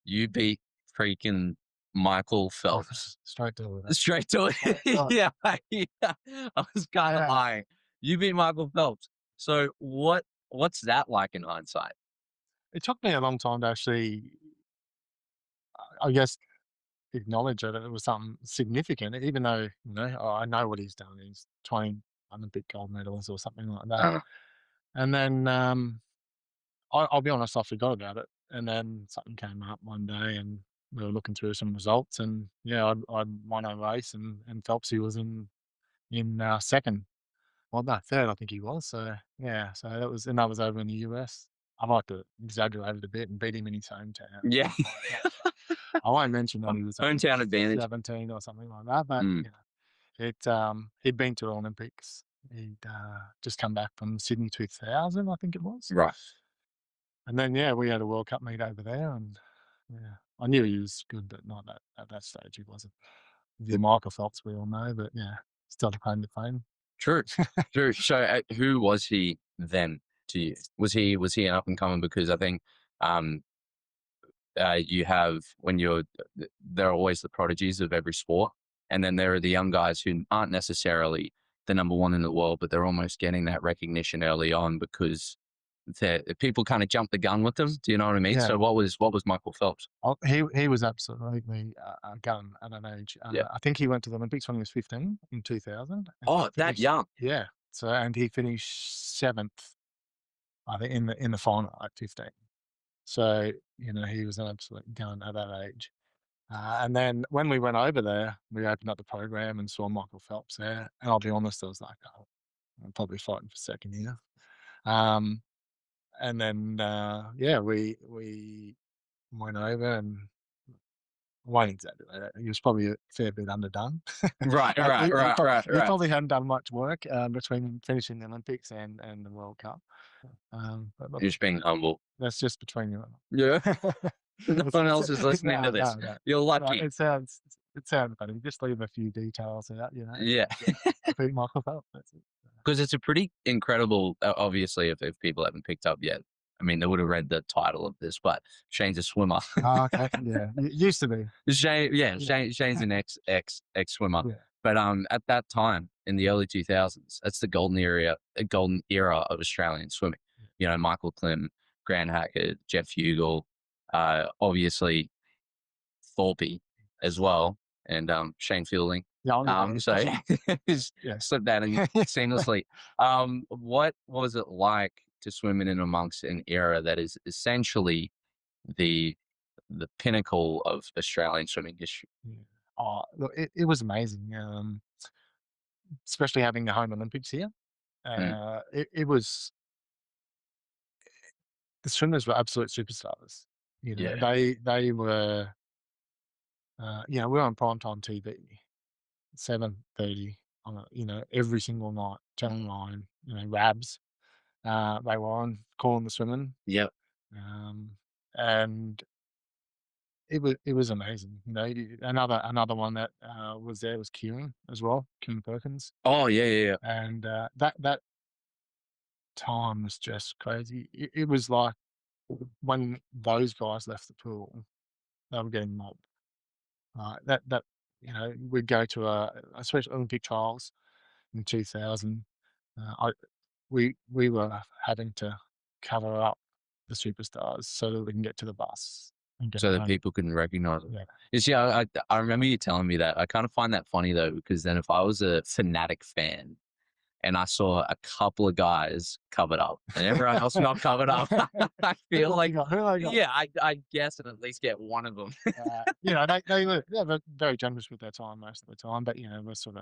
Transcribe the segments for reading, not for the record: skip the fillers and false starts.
You beat freaking Michael Phelps. Straight to it. Straight to it. Oh, Yeah, yeah. I was kinda yeah. lying. You beat Michael Phelps. So what's that like in hindsight? It took me a long time to actually, I guess, acknowledge that it was something significant, even though, I know what he's done. He's 20 Olympic gold medals or something like that. Uh, And then, I'll be honest, I forgot about it. And then something came up one day and we were looking through some results and yeah, I'd won a race and Phelps, he was in second. Well, no, third, I think he was. So yeah, so that was over in the US. I might to exaggerate it a bit and beat him in his hometown. yeah. I won't mention that he was only Hometown advantage. 17 or something like that, but Mm, he'd been to the Olympics. He'd just come back from Sydney 2000, I think it was. right. And then yeah, we had a World Cup meet over there, and yeah, I knew he was good, but not at that stage. He wasn't the Michael Phelps we all know, but yeah, still a claim to fame. True. True. So, who was he then to you? Was he an up and coming? Because I think, um, you have when you're there are always the prodigies of every sport, and then there are the young guys who aren't necessarily the number one in the world, but they're almost getting that recognition early on because people kind of jump the gun with them. Do you know what I mean? Yeah, So what was Michael Phelps? he was absolutely a gun at an age. Yeah. I think he went to the Olympics when he was 15 in 2000, and he Oh, that finished. young. Yeah, so and he finished seventh, I think, in the final at 15. So he was an absolute gun at that age. And then when we went over there, we opened up the program and saw Michael Phelps there. And I'll be honest, I was like, oh, I'm probably fighting for second here. Um, and then yeah, we went over and I won't exaggerate it. He was probably a fair bit underdone. Right, Like, right, right, right, he right. probably hadn't done much work between finishing the Olympics and the World Cup. But look, You're just being humble. that's just between you and Yeah. I. No one else is listening to No, this. no, no. You're No, lucky. it sounds funny. Just leave a few details out, Yeah. I beat Michael Phelps, that's it. Because it's a pretty incredible, obviously, if people haven't picked up yet, I mean, they would have read the title of this, but Shane's a swimmer. Oh, okay, yeah, used to be. Shane, yeah, Yeah, Shane's an ex swimmer. yeah, But at that time in the early 2000s, that's the golden era of Australian swimming. You know, Michael Klim, Grant Hackett, Jeff Hugel, obviously Thorpey as well, and Shane Fielding. yeah, So just yeah. slip that in seamlessly. What was it like to swim in and amongst an era that is essentially the the pinnacle of Australian swimming history? Yeah. Oh, look, it was amazing, especially having the home Olympics here. Mm, It was the swimmers were absolute superstars. yeah, They were, we were on primetime TV, 7:30 on every single night, Channel 9, Rabs, they were on calling the swimming, yep. um, and it was amazing, another one that, was there was Kieran as well, Kieran Perkins, Oh yeah, yeah, yeah. and, that time was just crazy. It was like when those guys left the pool, they were getting mobbed. That we'd go to especially Olympic trials in 2000. I we were having to cover up the superstars so that we can get to the bus and get So that home. people can recognize it. Yeah, You see, I remember you telling me that. I kind of find that funny though, because then if I was a fanatic fan and I saw a couple of guys covered up and everyone else not covered up, I feel like, who they got? yeah, I guess I'd at least get one of them. They were very generous with their time most of the time, but we're sort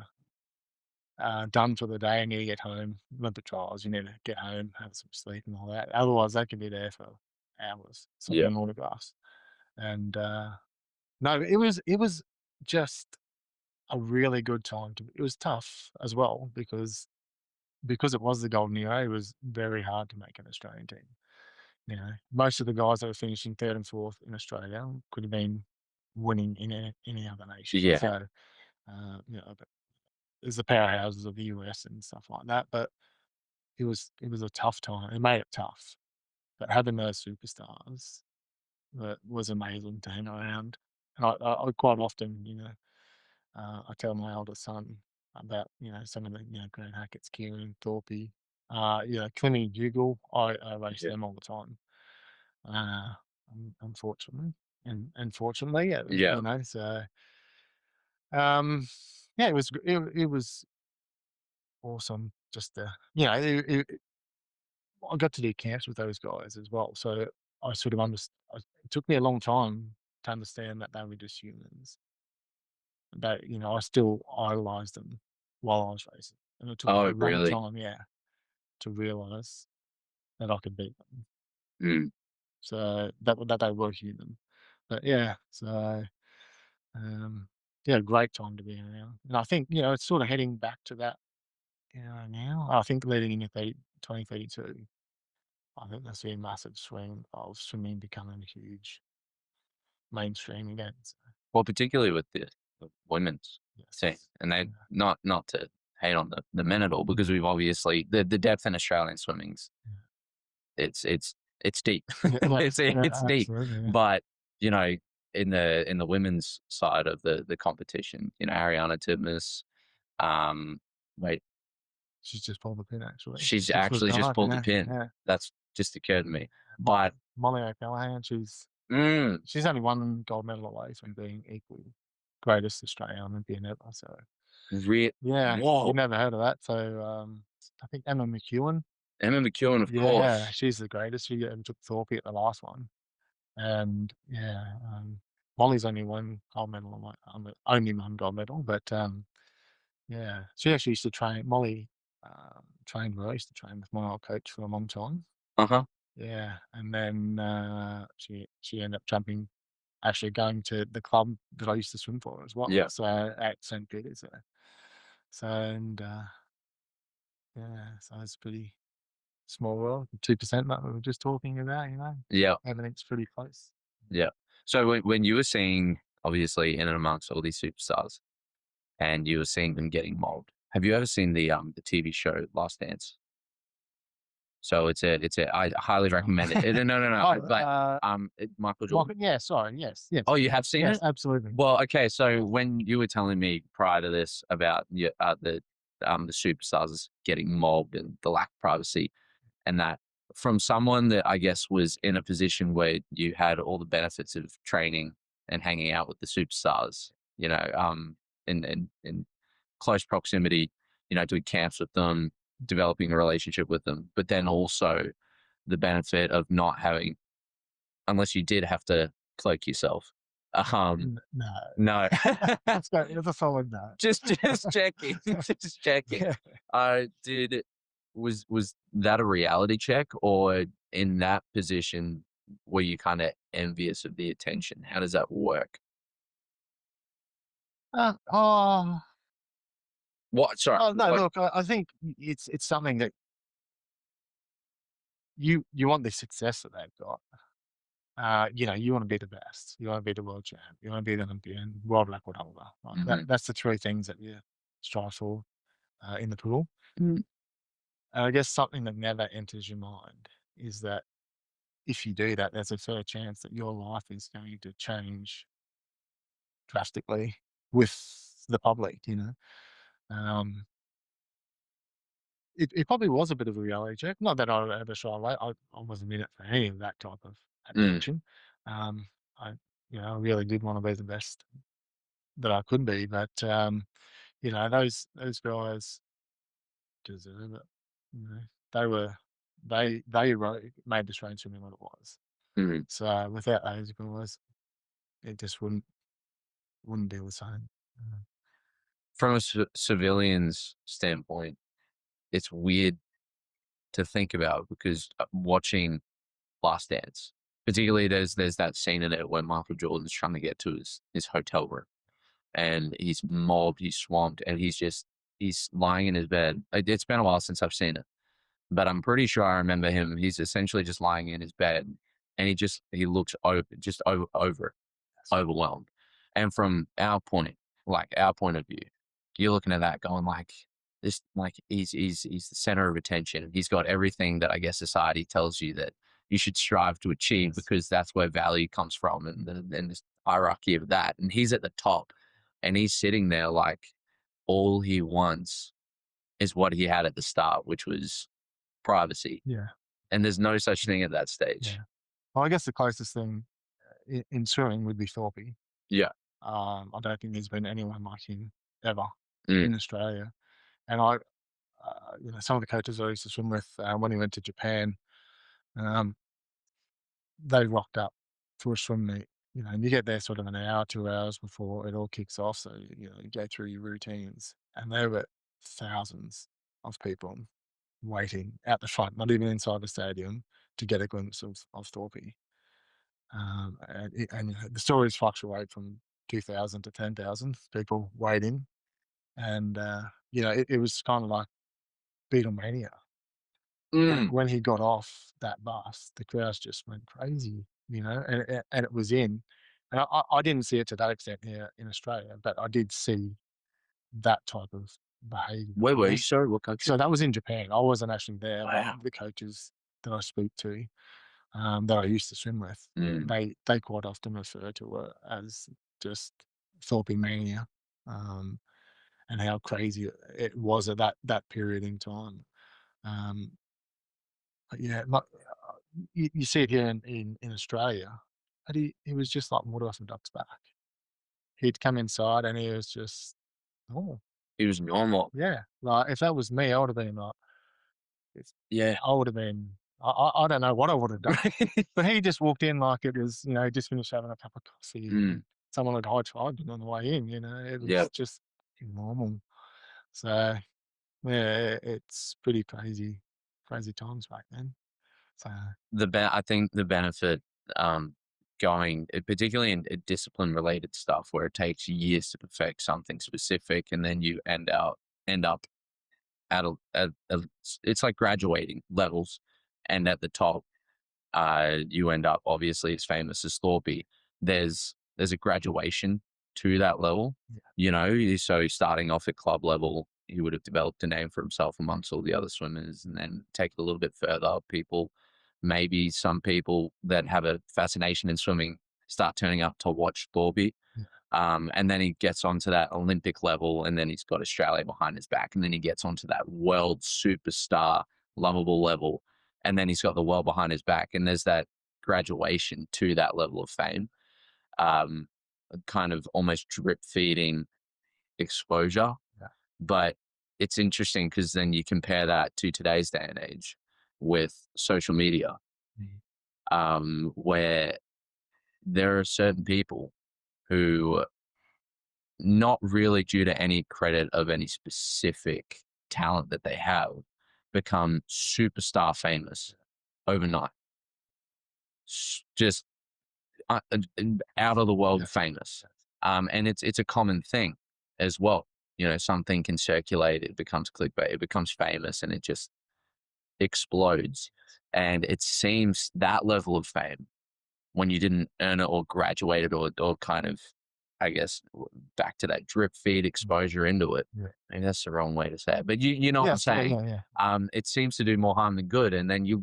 of done for the day. I need to get home. Olympic trials, you need to get home, have some sleep, and all that. Otherwise, they can be there for hours Yeah. signing autographs. And no, it was just a really good time. It was tough as well because it was the golden era. It was very hard to make an Australian team. Most of the guys that were finishing third and fourth in Australia could have been winning in any other nation. Yeah. So, but there's the powerhouses of the US and stuff like that. But it was a tough time. It made it tough. But having those superstars that was amazing to hang around. And I quite often, I tell my eldest son about, some of the, Grand Hackett's, Klim, Thorpey, Klim, Dougal. I race Yeah. them all the time. Unfortunately, and fortunately, Yeah. so um, yeah, it was awesome. Just I got to do camps with those guys as well, so I sort of understood. It took me a long time to understand that they were just humans. That I still idolized them while I was racing, and it took me a Oh, long really? time, to realize that I could beat them. Mm. So that they were human. But yeah, so um, yeah, great time to be around. And I think it's sort of heading back to that. Now I think leading into 2032, I think there's a massive swing of swimming becoming huge mainstream again. So, Well, particularly with the women's team, yes, and they yeah, not to hate on the men at all, because we've obviously the depth in Australian swimming's it's it's deep. yeah, yeah, yeah, It's deep. absolutely, yeah. But, you know, in the women's side of the competition, Ariana Titmus, um, wait, She's just pulled the pin actually. she's 6 foot actually just dive, pulled the yeah, pin. yeah. That's just occurred to me. Mo- But, Molly O'Callaghan, mm, she's only one gold medal away from being equal greatest Australian Olympian ever. So yeah, you whoa, never heard of that. So I think Emma McEwen, Emma McEwen, of yeah, course. she's the greatest. She took Thorpey at the last one, and yeah, Molly's only one gold medal away, only one gold medal, but yeah, she actually used to train. Molly trained where I used to train with my old coach for a long time. Uh-huh. Yeah, and then she ended up jumping, actually going to the club that I used to swim for as well. Yeah. So at St. Peter's there. So and yeah, so it's pretty small world. 2% that we were just talking about, Yeah. everything's pretty close. Yeah. So when you were seeing, obviously, in and amongst all these superstars, and you were seeing them getting mobbed, have you ever seen the TV show Last Dance? So I highly No, recommend it. No, oh, but Michael Jordan. Yeah, sorry, yes, yes, Oh, you have seen yes, it? absolutely. Well, okay. So when you were telling me prior to this about the superstars getting mobbed and the lack of privacy, and that, from someone that I guess was in a position where you had all the benefits of training and hanging out with the superstars, in close proximity, doing camps with them, developing a relationship with them, but then also the benefit of not having, unless you did have to cloak yourself. No, No. it's a solid no. Just checking, just checking. Yeah. Did was that a reality check, or in that position were you kinda envious of the attention? How does that work? Oh, What sorry, oh no, what look, I think it's something that you want the success that they've got. You want to be the best. You want to be the world champ. You want to be the Olympian, world record holder. Like mhm, that's the three things that you strive for in the pool. mm, And I guess something that never enters your mind is that if you do that, there's a fair chance that your life is going to change drastically with the public. Um, it probably was a bit of a reality check. Not that I ever shy away. I wasn't in it for any of that type of mm, attention. I I really did want to be the best that I could be, but those guys deserve it. You know, they were made the Australian swimming what it was. mhm. So without those guys, it just wouldn't be the same. From a civilian's standpoint, it's weird to think about because, watching Last Dance, particularly there's that scene in it where Michael Jordan's trying to get to his hotel room, and he's mobbed, he's swamped, and he's lying in his bed. It's been a while since I've seen it, but I'm pretty sure I remember him. He's essentially just lying in his bed, and he looks over Yes. overwhelmed. And from our point of view, you're looking at that going like this, like he's the center of attention. He's got everything that I guess society tells you that you should strive to achieve Yes. because that's where value comes from, and this hierarchy of that. And he's at the top, and he's sitting there like all he wants is what he had at the start, which was privacy. Yeah. And there's no such thing at that stage. Yeah. Well, I guess the closest thing in swimming would be Thorpey. Yeah. I don't think there's been anyone like him ever Mm. in Australia. And I, some of the coaches I used to swim with when he went to Japan, um, they rocked up to a swim meet. And you get there sort of an hour, 2 hours before it all kicks off. So you go through your routines, and there were thousands of people waiting out the front, not even inside the stadium, to get a glimpse of Thorpey. The stories fluctuate from 2,000 to 10,000 people waiting, and it was kind of like Beatlemania. Mm. When he got off that bus, the crowds just went crazy, and it was in. And I didn't see it to that extent here in Australia, but I did see that type of behaviour. Where were you, sorry? What So country? that was in Japan. I wasn't actually there, but Wow. the coaches that I speak to, that I used to swim with, Mm. they quite often refer to it as just Thorpe mania, um, and how crazy it was at that period in time. Um, but yeah, you see it here in Australia, but he was just like water off a duck's back. He'd come inside and he was just, oh, It was normal. yeah. Like if that was me, I would have been like, it's, Yeah. I would have been. I don't know what I would have done. But he just walked in like it was, just finished having a cup of coffee and Mm. someone had high-fived him on the way in, it Yeah. was just normal. So, yeah, it's pretty crazy times back then. So, I think the benefit, um, going particularly in discipline related stuff where it takes years to perfect something specific, and then you end up at it's like graduating levels, and at the top, you end up obviously as famous as Thorpey. There's a graduation to that level, yeah, so starting off at club level, he would have developed a name for himself amongst all the other swimmers, and then take it a little bit further. Maybe some people that have a fascination in swimming start turning up to watch Thorpey. yeah, And then he gets onto that Olympic level, and then he's got Australia behind his back, and then he gets onto that world superstar, lovable level, and then he's got the world behind his back, and there's that graduation to that level of fame, um, kind of almost drip feeding exposure. yeah. But it's interesting because then you compare that to today's day and age with social media, Mhm. where there are certain people who, not really due to any credit of any specific talent that they have, become superstar famous overnight. Just out of the world Yes, famous. yes, And it's a common thing as well. Something can circulate, it becomes clickbait, it becomes famous, and it just explodes. And it seems that level of fame, when you didn't earn it or graduated or kind of, I guess, back to that drip feed mm, exposure into it. yeah. Maybe that's the wrong way to say it, but you know what I'm Yes, yeah, saying. yeah, yeah, It seems to do more harm than good. And then you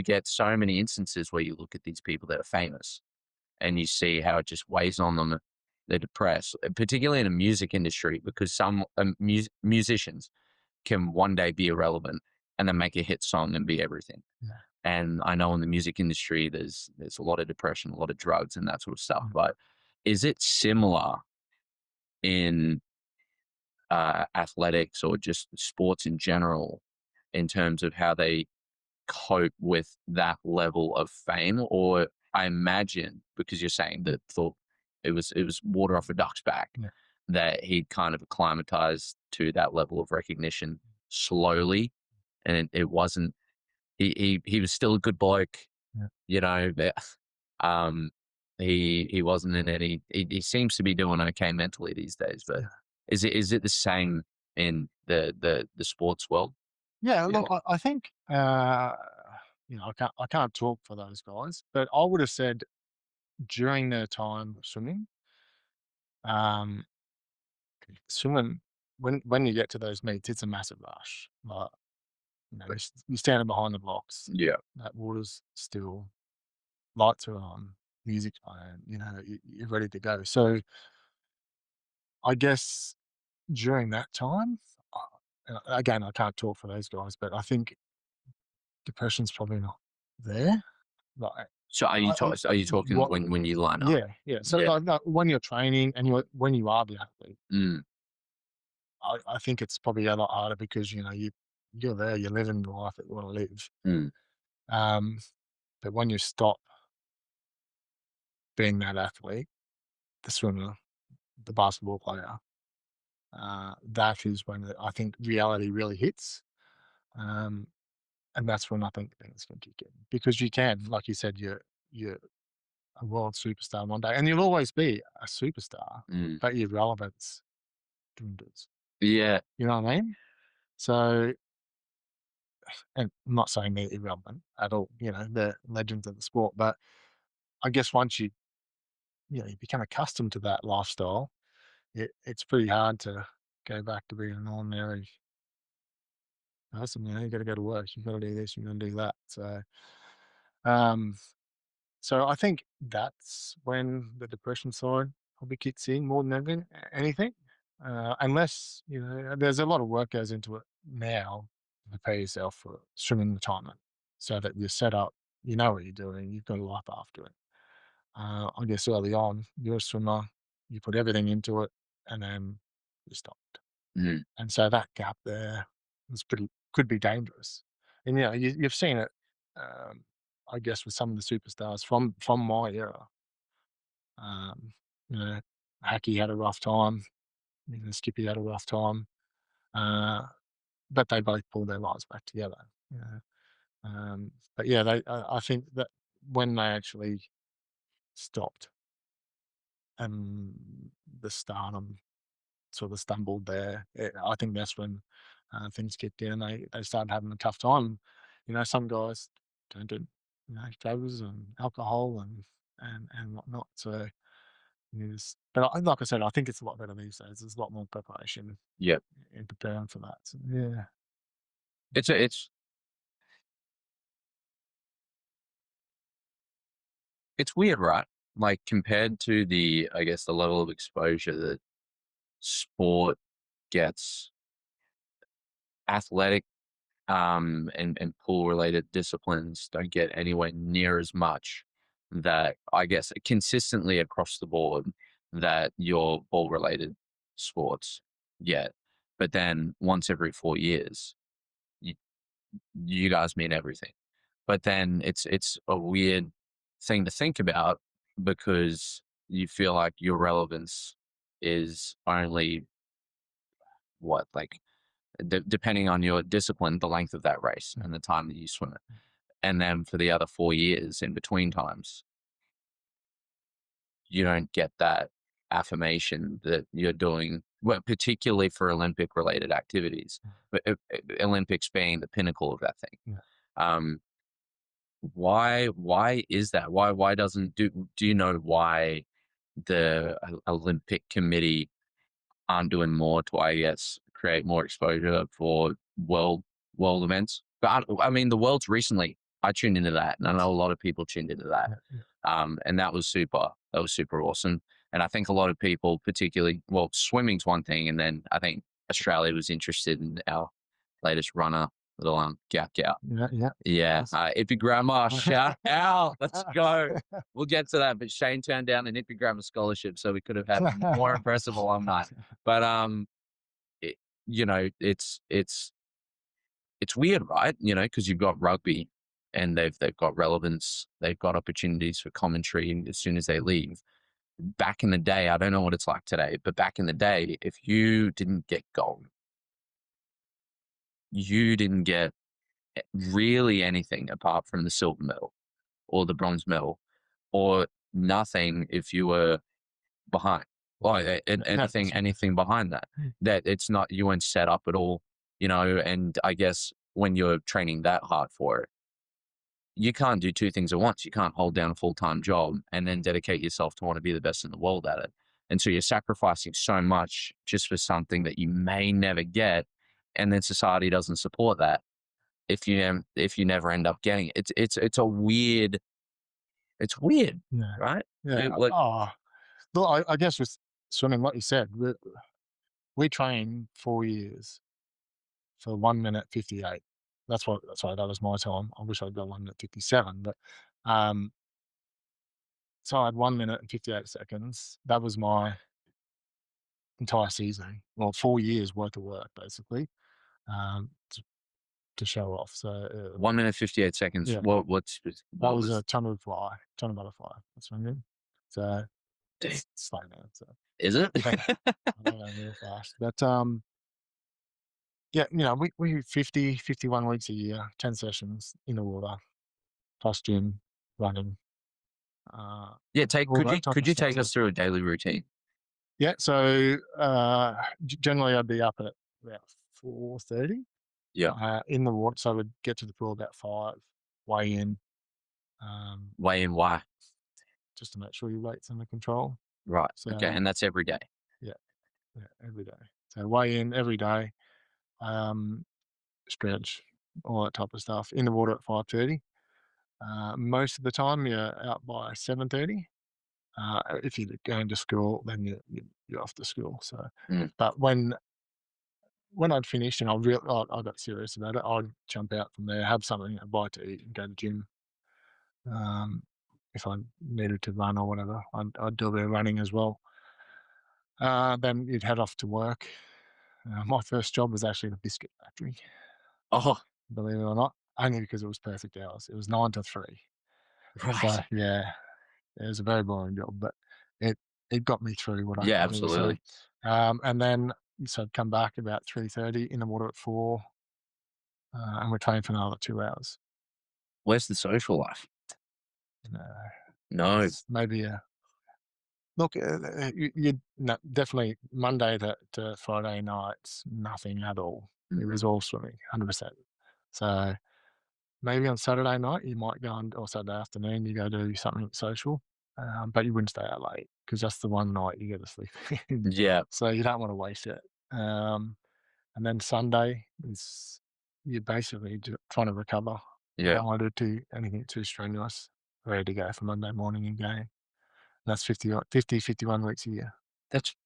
get so many instances where you look at these people that are famous, and you see how it just weighs on them. They're depressed, particularly in the music industry, because some musicians can one day be irrelevant and then make a hit song and be everything. yeah, And I know in the music industry, there's a lot of depression, a lot of drugs, and that sort of stuff. mm, But is it similar in athletics or just sports in general in terms of how they cope with that level of fame? Or I imagine, because you're saying that thought it was water off a duck's back, yeah, that he'd kind of acclimatized to that level of recognition slowly, and it wasn't. He was still a good bloke, yeah, but he wasn't in any. He seems to be doing okay mentally these days. But yeah. is it the same in the sports world? Yeah, Yeah. look, I think, I can't talk for those guys, but I would have said during their time swimming, um, swimming when you get to those meets, it's a massive rush. Like you're standing behind the blocks. Yeah. That water's still, lights are on, music's playing. You're ready to go. So I guess during that time, again, I can't talk for those guys, but I think depression's probably not there. Like, So are you talking what? when you line up? Yeah, yeah. So Yeah. like when you're training and when you are the athlete, Mm, I think it's probably a lot harder because you're there, you're living the life that you want to live. mm, Um, but when you stop being that athlete, the swimmer, the basketball player, that is when I think reality really hits. Um, and that's when I think things can kick in because you can, like you said, you're a world superstar one day, and you'll always be a superstar, mm. but your relevance dwindles. Yeah. You know what I mean? So, and I'm not saying they're irrelevant at all. They're legends of the sport, but I guess once you become accustomed to that lifestyle, it's pretty hard to go back to being an ordinary person. You got to go to work, you got to do this, you got to do that. Um, so I think that's when the depression side probably kicks in more than anything. Unless there's a lot of work goes into it now to prepare yourself for swimming retirement, so that you're set up, you know what you're doing, you've got a life after it. I guess early on, you're a swimmer, you put everything into it, and then you stopped. Mm, And so that gap there could be dangerous. And you've seen it, um, I guess, with some of the superstars from my era. Um, you know, Hackey had a rough time. Skippy had a rough time. Uh, but they both pulled their lives back together. You know. But yeah, I think that when they actually stopped and the stardom sort of stumbled there, I think that's when things kicked in and they started having a tough time. Some guys turned to drugs and alcohol and whatnot. So yes, but like I said, I think it's a lot better these days. There's a lot more preparation yeah. in preparing for that. So, yeah. It's it's weird, right? Like compared to I guess the level of exposure that sport gets, athletic and pool related disciplines don't get anywhere near as much that I guess consistently across the board that your ball related sports get. But then once every 4 years, you, you guys mean everything. But then it's a weird thing to think about because you feel like your relevance is only what, like depending on your discipline, the length of that race and the time that you swim it. And then for the other 4 years in between times, you don't get that affirmation that you're doing, well, particularly for Olympic related activities, but Olympics being the pinnacle of that thing. Yeah. Um, why is that? Why doesn't do you know why the Olympic Committee aren't doing more to, I guess, create more exposure for world events? But I mean, the world's recently, I tuned into that, and I know a lot of people tuned into that. Yeah. And that was super awesome. And I think a lot of people, particularly, well, swimming's one thing, and then I think Australia was interested in our latest runner, little Gout Gout. Yeah. Yeah. Yeah, Yes. Epigramma, shout out, let's go. We'll get to that, but Shane turned down an Epigramma scholarship, so we could have had more impressive alumni. But it, it's weird, right? Because you've got rugby, and they've got relevance, they've got opportunities for commentary as soon as they leave. Back in the day, I don't know what it's like today, but back in the day, if you didn't get gold, you didn't get really anything apart from the silver medal or the bronze medal, or nothing if you were behind. Like anything behind that. That it's not, you weren't set up at all, and I guess when you're training that hard for it, you can't do two things at once. You can't hold down a full-time job and then dedicate yourself to want to be the best in the world at it. And so you're sacrificing so much just for something that you may never get, and then society doesn't support that. if you never end up getting it. It's a weird. It's weird, Yeah. right? Yeah. Like Look, I guess with swimming, like you said, we trained 4 years for 1 minute 58. That's what sorry, that was my time. I wish I'd got 1 minute 57, but, um, so I had 1 minute and 58 seconds. That was my entire season. Well, 4 years worth of work, basically, to show off. So, 1 minute 58 seconds. yeah, that What was a was? ton of butterfly. That's what I mean. So Damn, it's slow now. So is it? yeah, I don't know real fast, but yeah, we 51 weeks a year, 10 sessions in the water, plus gym, running, uh, Yeah. all that type Could of you stuff. take us through a daily routine? Yeah, so generally I'd be up at about 4:30 Yeah. in the water, so I would get to the pool about 5, weigh in, um, Weigh in. Why? just to make sure your weight's under control. Right. Okay. So And that's every day. yeah, yeah, every day. So weigh in every day, um, stretch, all that type of stuff. In the water at 5:30. Most of the time you're out by 7:30. If you're going to school, then you're off to school. So, Mm. but when I'd finished and I got serious about it, I'd jump out from there, have something, a bite to eat, and go to gym. Um, if I needed to run or whatever, I'd do a bit of running as well. Then you'd head off to work. My first job was actually in a biscuit factory, Oh, believe it or not, only because it was perfect hours. It was 9 to 3. So right. yeah, it was a very boring job, but it it got me through what I Yeah. needed to. Absolutely. And then so I'd come back about 3:30 in the water at 4, and we're training for another 2 hours. Where's the social life? Uh, No. it's maybe a look. You no, definitely Monday to Friday nights, nothing at all. It Mhm. was all swimming, 100%. So maybe on Saturday night you might go on, or Saturday afternoon you go do something social, but you wouldn't stay out late because that's the one night you get to sleep in. Yeah. So you don't want to waste it. Um, And then Sunday is you're basically trying to recover. You Yeah. don't want to do anything too strenuous. Ready to go for Monday morning again. That's 51 weeks a year. That's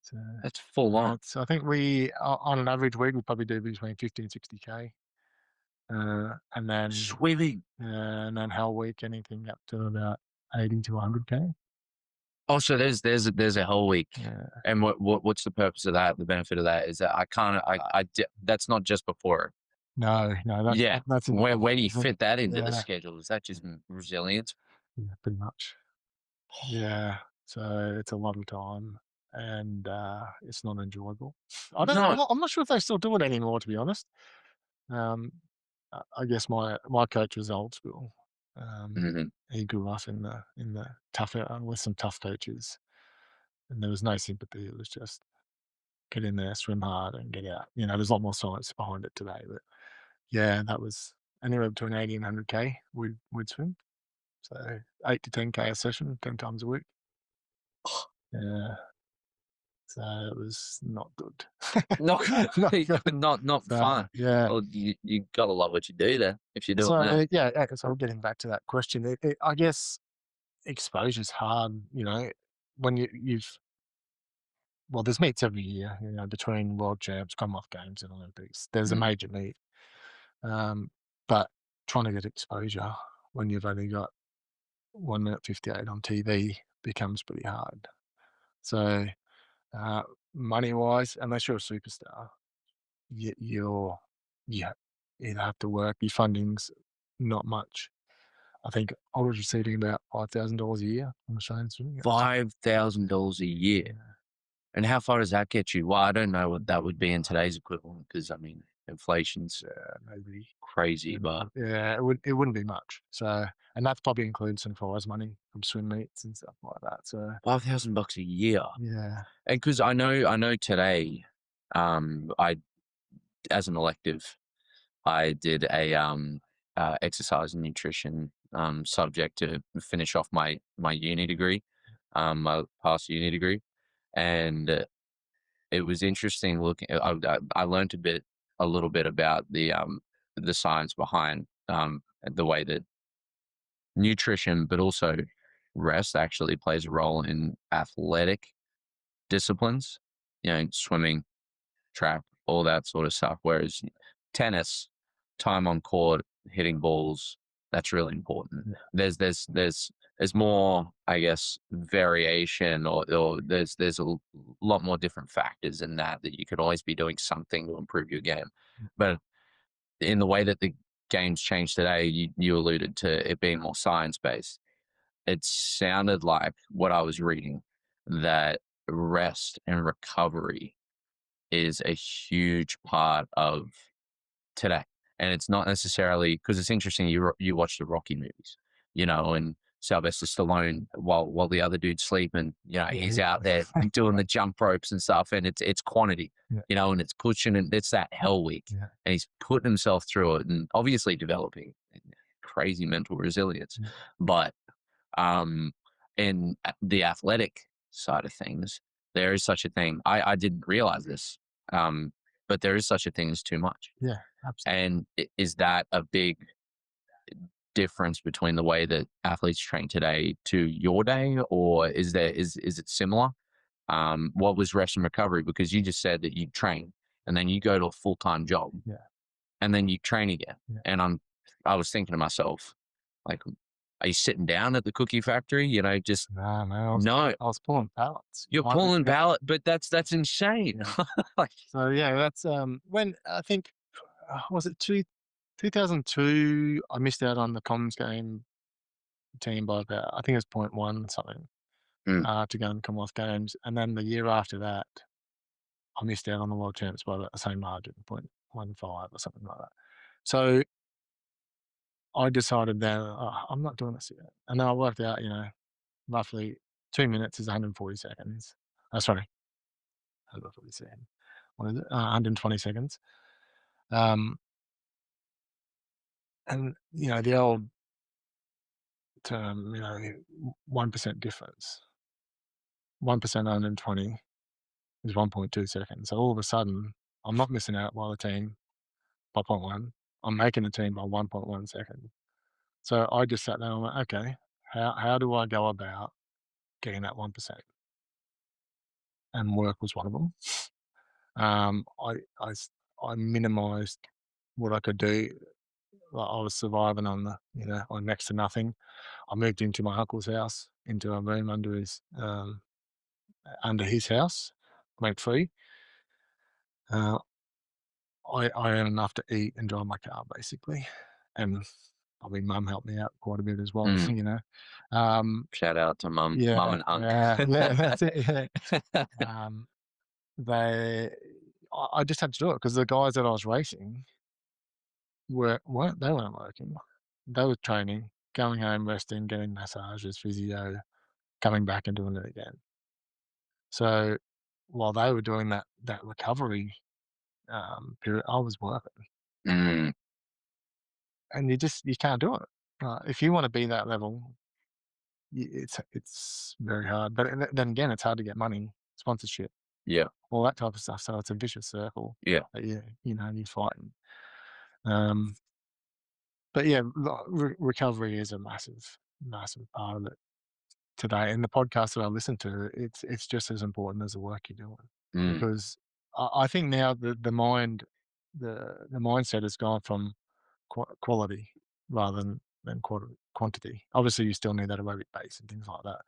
So that's full on. I think on an average week, we probably do between 50 and 60K. And then Swimming. whole week, anything up to about 80 to 100K. Oh, so there's a whole week. Yeah. And what's the purpose of that? The benefit of that is that I can't Uh, that's not just before. no, Yeah. that's in the Where off do you season. fit that into the Yeah, schedule? Is that just resilience? yeah, pretty much. Yeah, so it's a lot of time and, it's not enjoyable. I don't No. I'm not sure if they still do it anymore, to be honest. Um, I guess my coach was old school. Mhm. He grew up in the tough with some tough coaches, and there was no sympathy. It was just get in there, swim hard, and get out. There's a lot more science behind it today, but yeah, that was anywhere between 80 and 100K we'd swim. So 8 to 10K a session, 10 times a week. Yeah. So it was not good. Not Not good. not So, fun. yeah. Well, you gotta love what you do there if you're So, doing that. yeah, so getting back to that question, I guess exposure's hard, when there's meets every year, between world champs, Commonwealth Games and Olympics. There's a Mm. major meet. Um, but trying to get exposure when you've only got 1 minute 58 on TV becomes pretty hard. So, uh, money-wise, unless you're a superstar, you're you either have to work. Your funding's not much. I think I was receiving about $5,000 a year from Australian Swimming. $5,000 a year. Yeah, And how far does that get you? Well, I don't know what that would be in today's equivalent because I mean inflation's maybe. crazy, but Yeah, it wouldn't be much. So, and that's probably includes some prize money from swim meets and stuff like that. So, $5,000 a year. yeah, And because I know today, I as an elective, I did a exercise and nutrition subject to finish off my uni degree, my past uni degree, and it was interesting looking. I learned a little bit about the science behind the way that nutrition, but also rest actually plays a role in athletic disciplines, swimming, track, all that sort of stuff. Whereas tennis, time on court, hitting balls, that's really important. Yeah. There's more, I guess, variation, or there's a lot more different factors in that you could always be doing something to improve your game. But in the way that the game's changed today, you alluded to it being more science based. It sounded like what I was reading, that rest and recovery is a huge part of today. And it's not necessarily because it's interesting. You watch the Rocky movies, and Sylvester Stallone while the other dude's sleeping, he's out there doing the jump ropes and stuff, and it's quantity, Yeah. and it's pushing, and it's that hell week, Yeah. and he's putting himself through it, and obviously developing crazy mental resilience, Yeah. but um, in the athletic side of things, there is such a thing. I didn't realize this, but there is such a thing as too much. Yeah, absolutely. And is that a big difference between the way that athletes train today to your day, or is it similar? What was rest and recovery? Because you just said that you train and then you go to a full time job, Yeah. and then you train again. Yeah. And I was thinking to myself, like, are you sitting down at the cookie factory? Just No, no. I was pulling pallets. You're pulling ballot, but that's insane. Yeah. Like, So yeah, that's when I think was it 2002. I missed out on the Comms game team by about, I think it was point one something, mm, to go in the Commonwealth Games, and then the year after that, I missed out on the World Champs by about the same margin, 0.15 or something like that. So I decided then, I'm not doing this again, and then I worked out, roughly 2 minutes is 140 seconds. Sorry, 140 seconds. What is it? 120 seconds. And the old term, 1% difference. 1% 120 is 1.2 seconds. So all of a sudden, I'm not missing out by the team by point one. I'm making the team by 1.1 seconds. So I just sat down and went, okay, how do I go about getting that 1%? And work was one of them. I minimized what I could do. Like, I was surviving on on next to nothing. I moved into my uncle's house, into a room under his house, rent free. Uh, I earn enough to eat and drive my car, basically, and I mean, mum helped me out quite a bit as well. mm. Shout out to mum Yeah, and hunk. yeah, that's it. Yeah. Um, they, I just had to do it because the guys that I was racing weren't working. They were training, going home, resting, getting massages, physio, coming back and doing it again. So while they were doing that recovery period, I was working, Mm, and you can't do it. If you want to be that level, it's very hard. But then again, it's hard to get money, sponsorship, yeah, all that type of stuff. So it's a vicious circle yeah. that you're fighting. Um, but yeah, recovery is a massive, massive part of it today. And the podcast that I listen to, it's just as important as the work you're doing, Mm, because I think now the mindset has gone from quality rather than quantity. Obviously, you still need that aerobic base and things like that.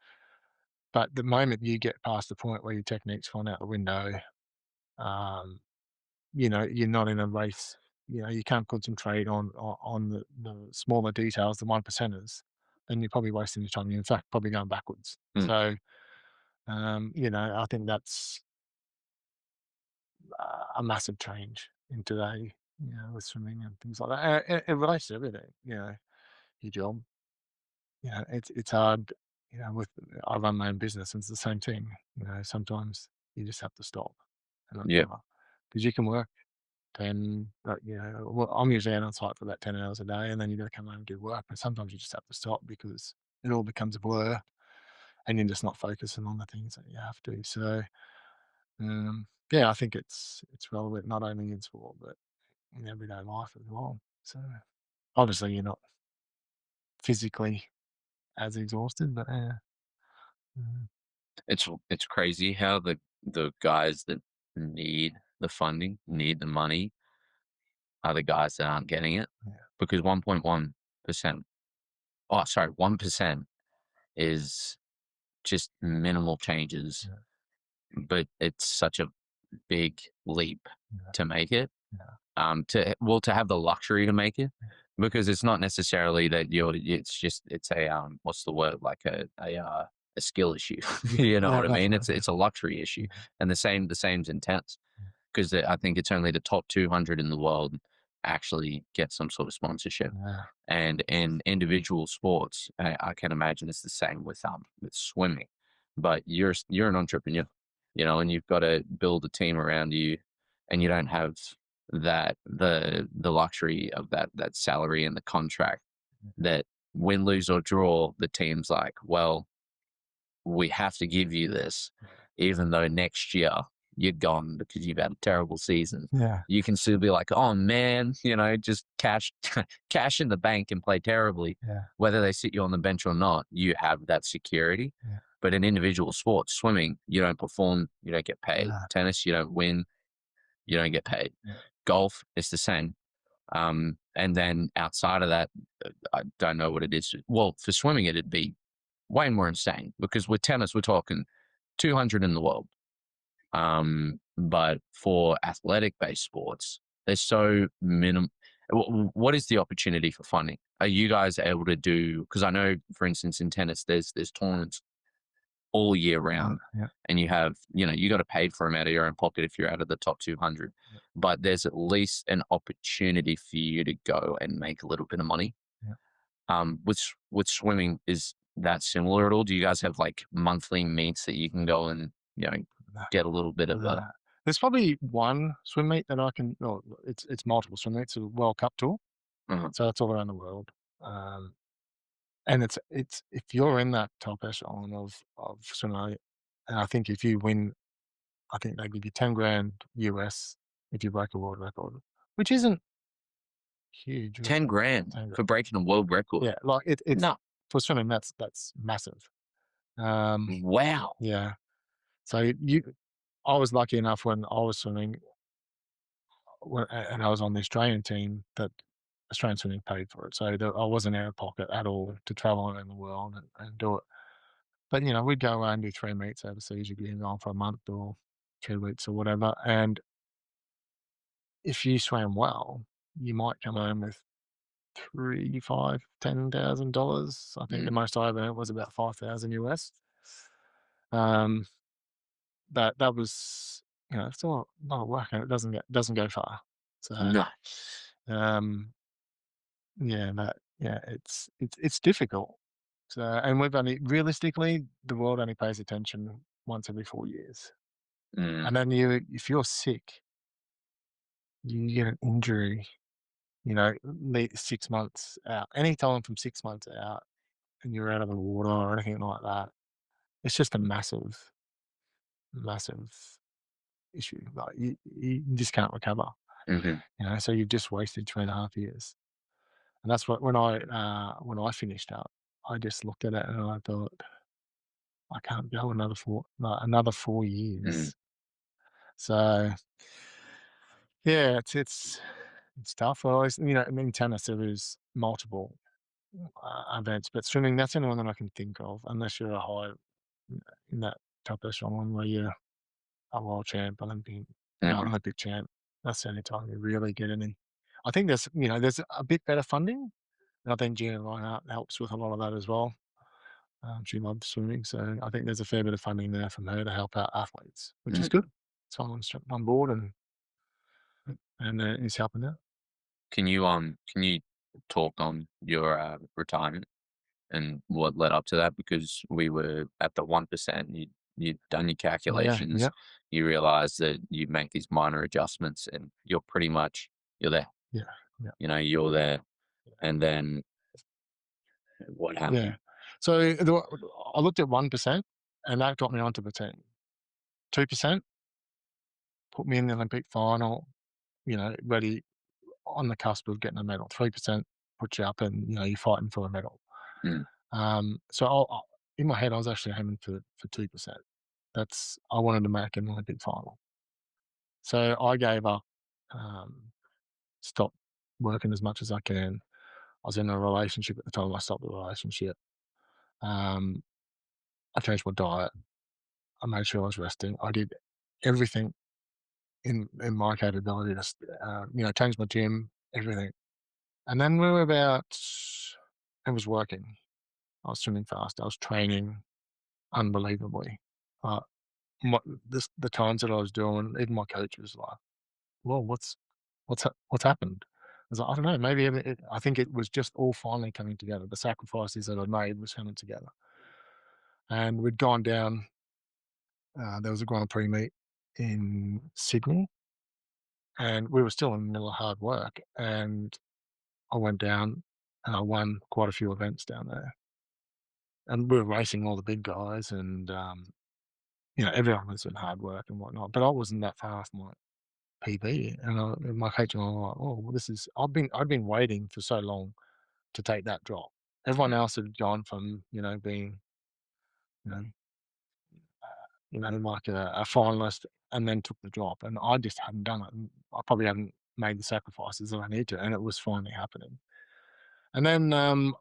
But the moment you get past the point where your technique's gone out the window, um, you're not in a race. You can't concentrate on the smaller details, the one percenters, then you're probably wasting your time. You're in fact probably going backwards. mm, So, I think that's a massive change in today, with swimming and things like that. It relates to everything, your job. It's hard, with I run my own business and it's the same thing. Sometimes you just have to stop and yeah. recover because you can work 10, well, I'm usually out on site for about 10 hours a day, and then you got to come home and do work. But sometimes you just have to stop because it all becomes a blur and you're just not focusing on the things that you have to. So, yeah, I think it's relevant not only in sport but in everyday life as well. So obviously you're not physically as exhausted, but yeah. Mm, It's crazy how the guys that need the funding, need the money, are the guys that aren't getting it, yeah, because 1.1%, oh, sorry, 1% is just minimal changes, yeah, but it's such a big leap yeah, to make it. yeah, To have the luxury to make it, because it's not necessarily that it's just it's a what's the word, like a skill issue. yeah, You know yeah, what I that's mean? right, It's a luxury issue, yeah, and the same's in tennis, yeah, because I think it's only the top 200 in the world actually get some sort of sponsorship. yeah, And in individual sports, I can imagine it's the same with swimming. But you're an entrepreneur, and you've got to build a team around you, and you don't have the luxury of that salary and the contract, that win, lose, or draw, the team's like, well, we have to give you this, even though next year you're gone because you've had a terrible season. yeah, You can still be like, oh man, just cash cash in the bank and play terribly. yeah, Whether they sit you on the bench or not, you have that security. yeah, But in individual sports, swimming, you don't perform, you don't get paid. yeah, Tennis, you don't win, you don't get paid. yeah, Golf, it's the same. And then outside of that, I don't know what it is. Well, for swimming, it'd be way more insane, because with tennis, we're talking 200 in the world. But for athletic based sports, there's so minimum. What is the opportunity for funding? Are you guys able to do? Because I know, for instance, in tennis, there's tournaments all year yeah, round, yeah, and you got to pay for them out of your own pocket if you're out of the top 200. yeah, But there's at least an opportunity for you to go and make a little bit of money. yeah. With swimming, is that similar at all? Do you guys have like monthly meets that you can go and No, get a little bit of no. a? There's probably one swim meet that I can. No, it's multiple swim meets. A World Cup tour, Uh, so it's all around the world. Um, and it's if you're in that top echelon of swimming, and I think if you win, I think they give you 10 grand US if you break a world record, which isn't huge, really. 10 grand 10 grand. for breaking a world record. Yeah, like it's No, for swimming. That's massive. Um, wow. yeah. So I was lucky enough when I was swimming, and I was on the Australian team that Australian swimming paid for it. So I wasn't out of pocket at all to travel around the world and do it. But we'd go away and do 3 meets overseas. You'd be gone for a month or 2 weeks or whatever. And if you swam well, you might come home with three, five, $10,000. I think the Mm, most I ever earned was about 5,000 US. Um, that was it's still a lot of work, and it doesn't go far. So no. um, it's difficult. So, and we've only realistically, the world only pays attention once every 4 years. Mm, And then if you're sick, you get an injury, 6 months out, any time from 6 months out, and you're out of the water or anything like that, it's just a massive, massive issue. Like you just can't recover. hmm So you've just wasted 2.5 years. And that's what when I finished up, I just looked at it and I thought, I can't go another 4 years. mm, So yeah, it's tough. I always, in tennis there is multiple events, but swimming, that's the only one that I can think of, unless you're a high in that top echelon where you're a world champ, hmm Olympic champ. That's the only time you really get any. I think there's a bit better funding, and I think Gina Reinhart helps with a lot of that as well. She loves swimming, so I think there's a fair bit of funding there from her to help out athletes, which is mm. good. Someone's jumped on board and is helping out. Can you talk on your retirement and what led up to that? Because we were at the 1%. You'd done your Yeah, calculations. yeah, You realize that you make these minor adjustments, and you're there. yeah, yeah, You're there. And then what yeah. happened? So I looked at 1%, and that got me onto the team. 2% put me in the Olympic final. Ready. on the cusp of getting a medal. 3% puts you up, and you're fighting for a medal. Mm. So in my head, I was actually aiming for 2%. I wanted to make an Olympic final. So I gave up, stopped working as much as I can. I was in a relationship at the time. I stopped the relationship. Um, I changed my diet. I made sure I was resting. I did everything in my capability to, change my gym, everything. And then we were about, it was working. I was swimming fast. I was training unbelievably. Uh, the times that I was doing, even my coach was like, "Well, what's happened?" I was like, "I don't know. Maybe I think it was just all finally coming together. The sacrifices that I made was coming together." And we'd gone down. There was a Grand Prix meet in Sydney, and we were still in the middle of hard work. And I went down, and I won quite a few events down there. And we were racing all the big guys, and everyone was in hard work and whatnot. But I wasn't that far off my PB, and my coach and I were like, "Oh, well, this is." I'd been waiting for so long to take that drop. Everyone else had gone from being you know like a finalist, and then took the drop, and I just hadn't done it. And I probably hadn't made the sacrifices that I need to, and it was finally happening. And then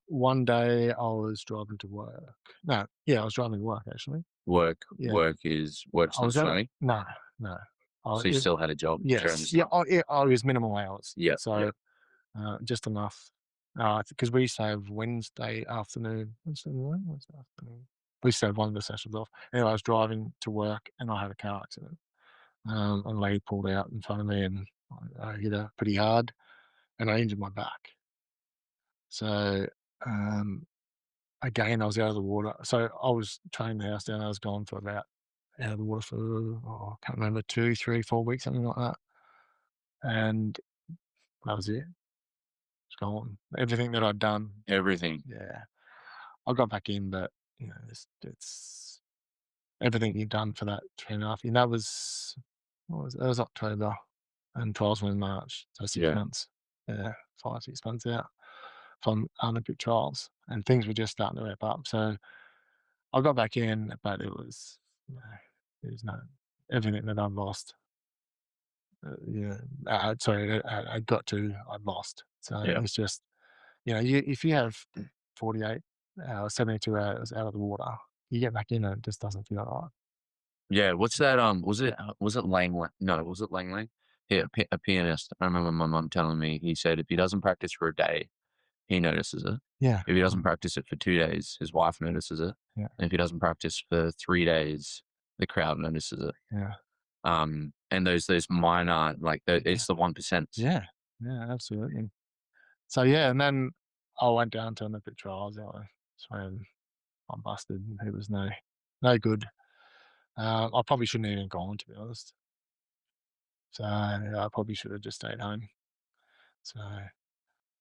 one day I was driving to work. No, yeah, I was driving to work actually. Yeah, Work's I not was at a swimming. no, no. So you still had a job during Yes, this yeah, time. yeah. Oh, it was minimal hours, Yeah, yeah. so just enough. Because we used to have Wednesday afternoon. Wednesday afternoon. We used to have one of the sessions off. Anyway, I was driving to work and I had a car accident. A lady pulled out in front of me, and I hit her pretty hard, and I injured my back. So um, again, I was out of the water. So I was training the house down. I was gone for about out of the water for I can't remember 2, 3, 4 weeks, something like that. And that was it. It's gone. Everything that I'd done. Everything. Yeah. I got back in, but it's everything you've done for that 3.5 years. That was what was it? That was October, and trials were in March, so 6 Yeah. months. Yeah, 5, 6 months out from Olympic trials, and things were just starting to wrap up. So I got back in, but it was no everything that I'd lost. Sorry, I got to, I'd lost. So Yeah. it's just if you have 48 hours, 72 hours out of the water, you get back in and it just doesn't feel right. Yeah, what's that, was it Lang Lang? No, was it Lang Lang? Yeah, a pianist. I remember my mum telling me, he said if he doesn't practice for a day, he notices it. Yeah, If he doesn't practice it for 2 days, his wife notices it. yeah, And if he doesn't practice for 3 days, the crowd notices it. yeah, And those minor, like, yeah, it's the 1%. yeah, yeah, absolutely. So, yeah, and then I went down to Olympic trials. That's when I busted. It was no good. I probably shouldn't have even gone, to be honest. So, yeah, I probably should have just stayed home. So,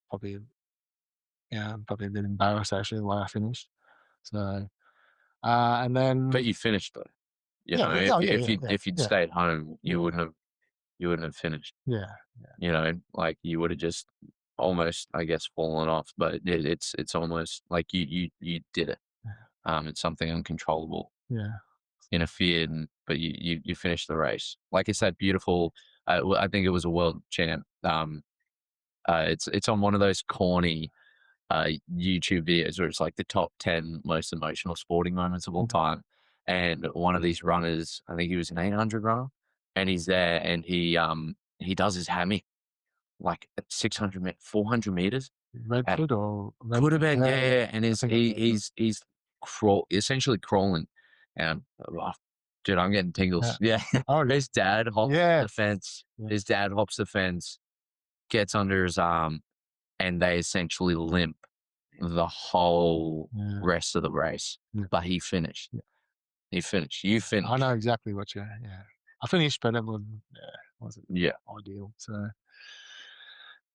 probably, yeah, I'm probably a bit embarrassed actually the way I finished. So, and But then you finished though. You yeah, know, yeah, oh, yeah, yeah, yeah, if you'd yeah, stayed home, yeah, you wouldn't have finished. yeah, You know, like, you would have just almost, I guess, fallen off, but it's almost like you did it. yeah, It's something uncontrollable, yeah, interfered, but you finished the race. Like, it's that beautiful, I think it was a world champ. It's on one of those corny, YouTube videos where it's like the top 10 most emotional sporting moments of all mhm, time. And one of these runners, I think he was an 800 runner, and he's there and he does his hammy like at 600 400 meters. At Redford or Could have Redford? been, yeah, yeah, and I think it's Redford. he's essentially crawling, and, dude, I'm getting Yeah. tingles. Yeah. Oh, yeah. His dad hops the Yes. fence. Yeah, His dad hops the fence, gets under his arm, and they essentially limp the whole yeah, rest of the race, yeah, but he finished. yeah. He finished. You I know finished. exactly what you yeah. I finished, but it wasn't Yeah. ideal. So,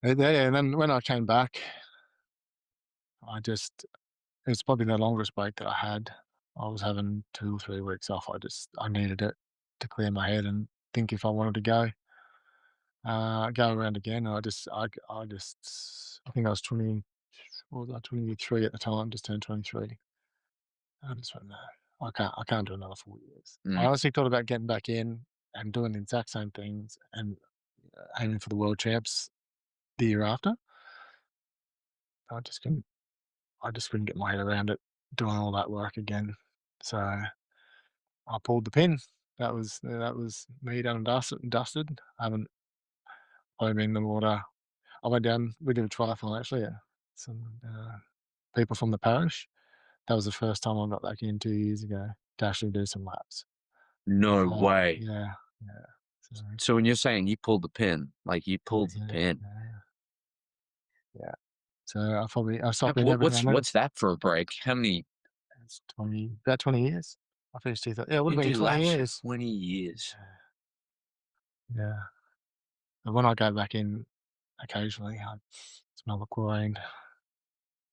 yeah, and then when I came back, I just it was probably the longest break that I had. I was having 2 or 3 weeks off. I needed it to clear my head and think if I wanted to go. go around again. I think I was 20, what was I, 23 at the time, just turned 23. I just went, no, I can't do another 4 years. I Mm. honestly thought about getting back in and doing the exact same things and aiming for the world champs the year after. I just couldn't, I just couldn't get my head around it, doing all that work again. So I pulled the pin. That was me done and dusted. I haven't probably been in the water. I went down. We did a triathlon actually. Yeah. Some people from the parish. That was the first time I got back in 2 years ago to actually do some laps. No So way. yeah, yeah. So So when you're saying you pulled the pin, like you yeah, pulled the yeah, pin, yeah, yeah. So I stopped being what, every now and then. what's that for a break? How many It's about 20 years. I finished yeah, it would you have been do 20 laps for years. 20 years? Yeah. And when I go back in occasionally, I smell the chlorine,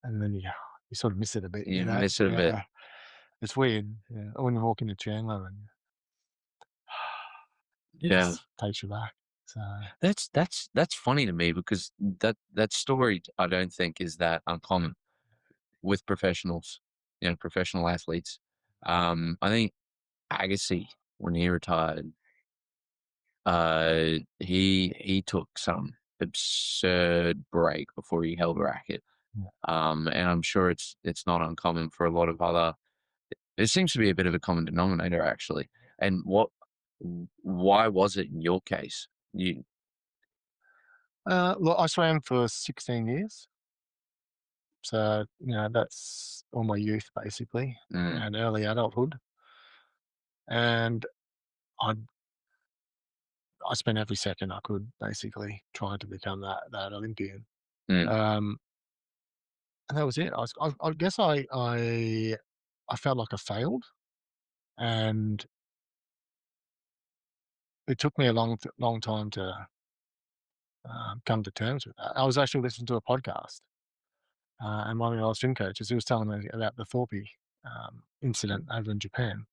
and then you sort of miss it a bit, You miss it a bit. Yeah. It's weird, yeah. When you walk into Chandler and Yeah. just takes you back. So That's funny to me because that story I don't think is that uncommon with professionals, professional athletes. I think Agassi, when he retired, he took some absurd break before he held racket. yeah. And I'm sure it's not uncommon for a lot of other. It seems to be a bit of a common denominator actually. And why was it in your case? You Look, I swam for 16 years, so, that's all my youth basically mm, and early adulthood, and I I spent every second I could basically trying to become that Olympian. mm, Um, and that was it. I guess I felt like I failed, and it took me a long time to, come to terms with that. I was actually listening to a podcast, and one of the old swim coaches, he was telling me about the Thorpey, incident over in Japan.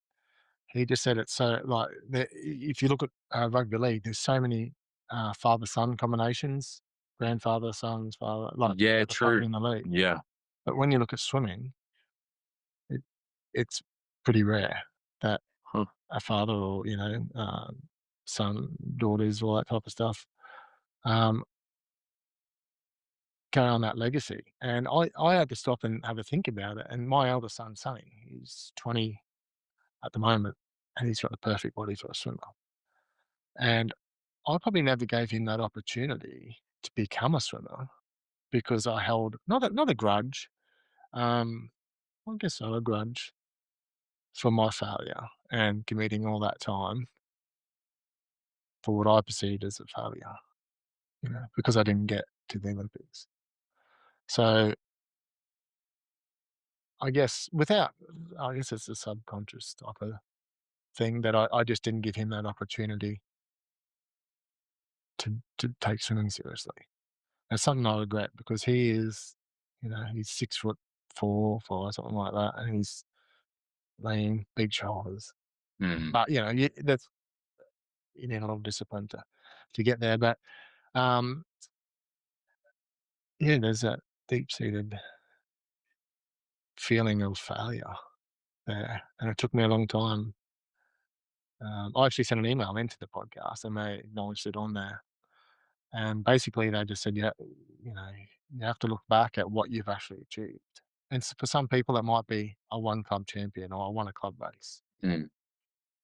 He just said it's so like if you look at rugby league, there's so many father son combinations, grandfather, sons, father, like yeah, true. in the league. Yeah. But when you look at swimming, it, it's pretty rare that Huh. a father or son, daughters, all that type of stuff um, carry on that legacy. And I had to stop and have a think about it. And my eldest son, Sonny, he's 20 at the moment, and he's got the perfect body for a swimmer. And I probably never gave him that opportunity to become a swimmer because I held not a grudge, um, I guess so, a grudge for my failure and committing all that time for what I perceived as a failure, because I didn't get to the Olympics. So I guess it's a subconscious type of thing that I just didn't give him that opportunity to take swimming seriously. It's something I regret because he's 6'4", 5", something like that, and he's lean, big shoulders. Mm. But you need a lot of discipline to get there. But um, yeah, there's that deep seated feeling of failure there, and it took me a long time. I actually sent an email into the podcast, and they acknowledged it on there. And basically, they just said, yeah, you have to look back at what you've actually achieved. And for some people, that might be a one club champion or I won a club race, Mm.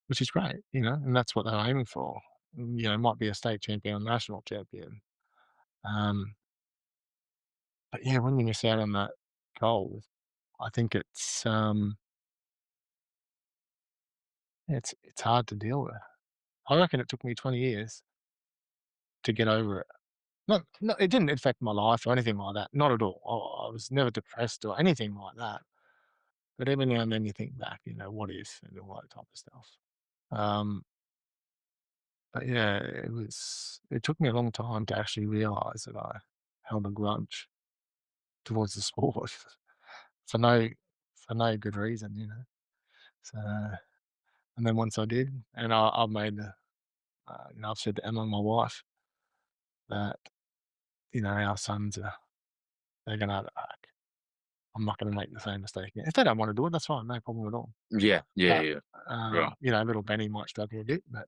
which is great, and that's what they're aiming for. It might be a state champion, national champion. Um, but yeah, when you miss out on that goal, I think it's hard to deal with. I reckon it took me 20 years to get over it. No, it didn't affect my life or anything like that. Not at all. I was never depressed or anything like that. But every now and then you think back, what is and all that type of stuff. Um, but yeah, it took me a long time to actually realize that I held a grudge towards the sport for no for no good reason. So, and then once I did, and I've made, I've said to Emma, my wife, that, our sons they're going to have it back. I'm not going to make the same mistake again. If they don't want to do it, that's fine, no problem at all. Yeah, yeah, But yeah. Right. little Benny might struggle a bit, but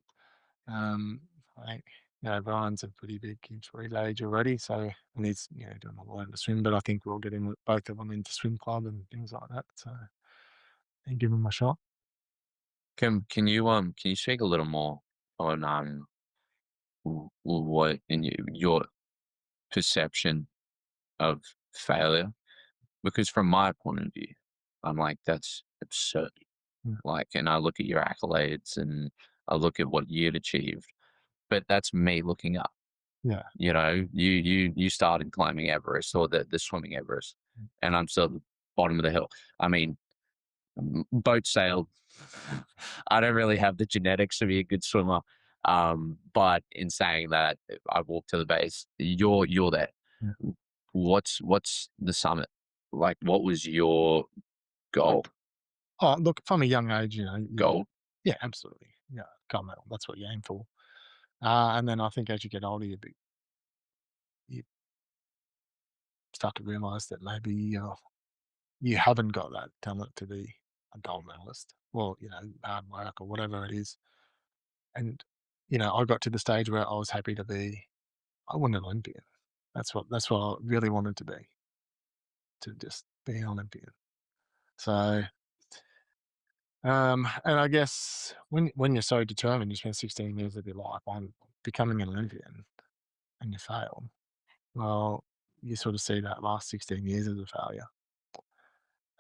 um, I think Brian's a pretty big for his age already, so and he's doing a lot to swim. But I think we'll get him both of them into swim club and things like that. So and give him a shot. Can you speak a little more on what in your perception of failure? Because from my point of view, I'm like, that's absurd. Yeah, Like, and I look at your accolades and I look at what you'd achieved, but that's me looking up. yeah, You started climbing Everest or the swimming Everest, mm. and I'm still at the bottom of the hill. I mean, boat sailed. I don't really have the genetics to be a good swimmer. But in saying that, I walked to the base. You're there. Yeah. What's the summit? Like, what was your goal? Oh, look, from a young age, Goal? yeah, absolutely, yeah, gold medal. That's what you aim for. And then I think as you get older, you start to realise that maybe you haven't got that talent to be a gold medalist, or hard work or whatever it is. And I got to the stage where I was happy to be. I want an Olympian. That's what I really wanted to just be an Olympian. So, and I guess when you're so determined, you spend 16 years of your life on becoming an Olympian, and you fail. Well, you sort of see that last 16 years as a failure.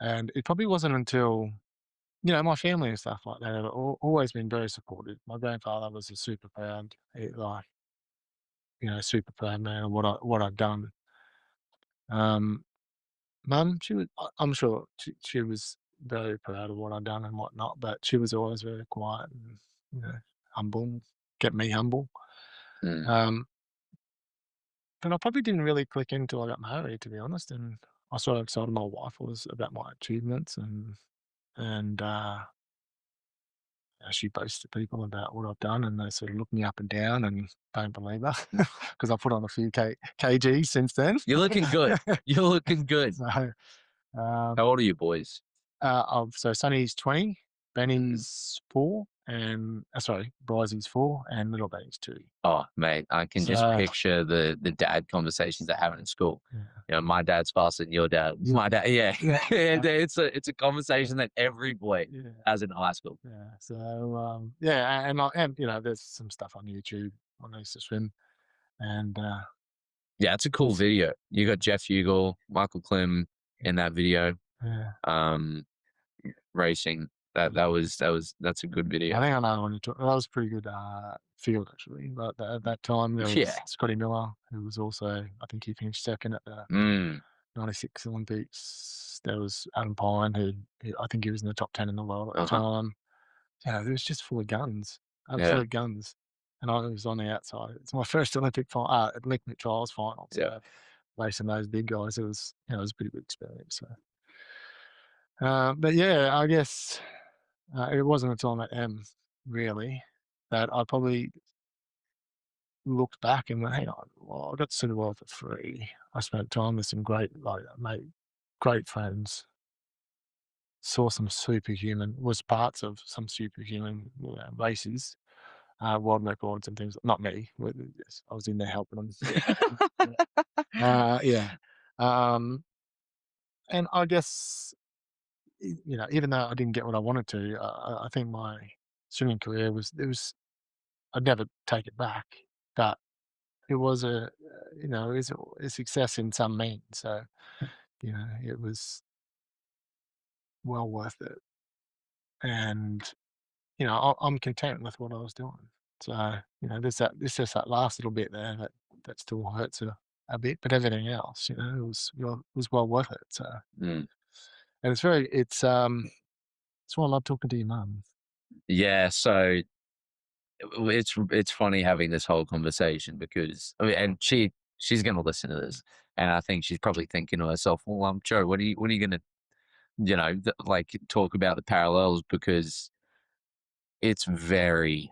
And it probably wasn't until my family and stuff like that have always been very supportive. My grandfather was a super proud, super proud man of what I'd done. Um, Mum, I'm sure she was very proud of what I'd done and whatnot, but she was always very quiet and, humble, kept me humble. Mm. Um, but I probably didn't really click until I got married, to be honest. And I saw how excited my wife was about my achievements, and she boasts to people about what I've done, and they sort of look me up and down and don't believe her because I put on a few kgs since then. You're looking good. You're looking good. So, How old are you boys? so Sonny's 20, Mm. Benny's 4, and sorry, Brysy's 4, and little Benny's 2. Oh, mate, I can just So, picture the dad conversations they're having in school. yeah, My dad's faster than your dad. My dad, yeah. yeah, It's a conversation that every boy yeah, has in high school. yeah. So, yeah, and there's some stuff on YouTube on I used to swim, and Yeah, it's a cool it's video. You got Jeff Hugel, Michael Klim in that video, yeah. um, racing. That's a good I video. think I know when you talk. That was a pretty good field actually. But at that time, there was Yeah. Scotty Miller, who was also, I think he finished second at the Mm. '96 Olympics. There was Adam Pine, who I think he was in the top 10 in the world at the Uh-huh. time. It was just full of guns, Yeah. absolute guns. And I was on the outside. It's my first Olympic trials final. Yeah. So racing those big guys, it was a pretty good experience. So, but yeah, I guess it wasn't until I met M really that I probably looked back and went, hang on, well, I got to see the world for free. I spent time with some made great friends, saw some superhuman, was parts of some superhuman races, world records and things. Not me, yes, I was in there helping them. Yeah. Um, and I guess, even though I didn't get what I wanted to, I think my swimming career I'd never take it back, but it was it was a success in some means. So, it was well worth it. And, I'm content with what I was doing. So, there's just that last little bit there that still hurts a bit, but everything else, it was well worth it. So, Mm. and it's why I love talking to your mum. Yeah. So it's funny having this whole conversation because and she's gonna listen to this, and I think she's probably thinking to herself, "Well, Joe, what are you gonna like talk about the parallels because it's very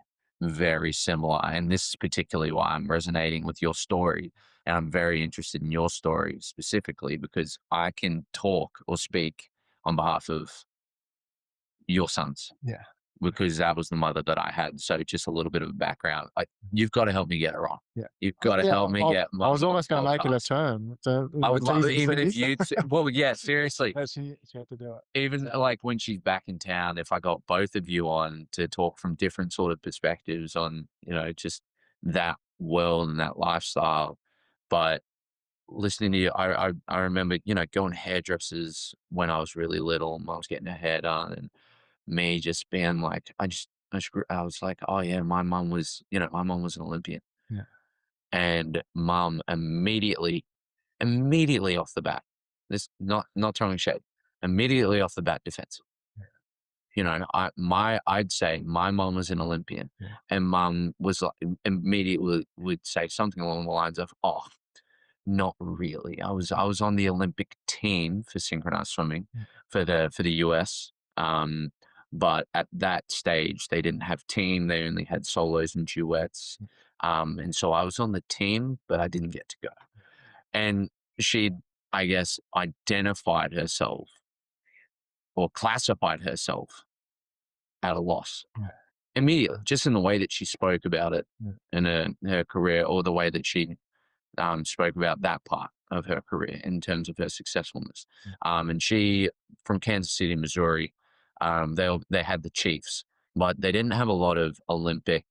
very similar. And this is particularly why I'm resonating with your story. And I'm very interested in your story specifically because I can talk or speak on behalf of your sons Yeah. because that was the mother that I had. So just a little bit of a background. You've got to help me get it wrong. Yeah. You've got to Yeah. help me get I my was almost going to make it a podcast. term. So I would the love T's it and even if C's. you, well, yeah, seriously. No, she had to do it. Even like when she's back in town, if I got both of you on to talk from different sort of perspectives on, just that world and that lifestyle. But listening to you, I remember, going to hairdressers when I was really little. Mom was getting her hair done, and me just being like, I was like, oh yeah, my mom was an Olympian, Yeah. and mom immediately off the bat, this not throwing shade, immediately off the bat defensive. I'd say my mom was an Olympian, Yeah. and mom was like immediately would say something along the lines of, "Oh, not really. I was on the Olympic team for synchronized swimming Yeah. for the US. But at that stage they didn't have team. They only had solos and duets. And so I was on the team, but I didn't get to go. And she, I guess, identified herself or classified herself at a loss Yeah. immediately, just in the way that she spoke about it Yeah. in her career, or the way that she spoke about that part of her career in terms of her successfulness. And she, from Kansas City, Missouri, they had the Chiefs, but they didn't have a lot of Olympic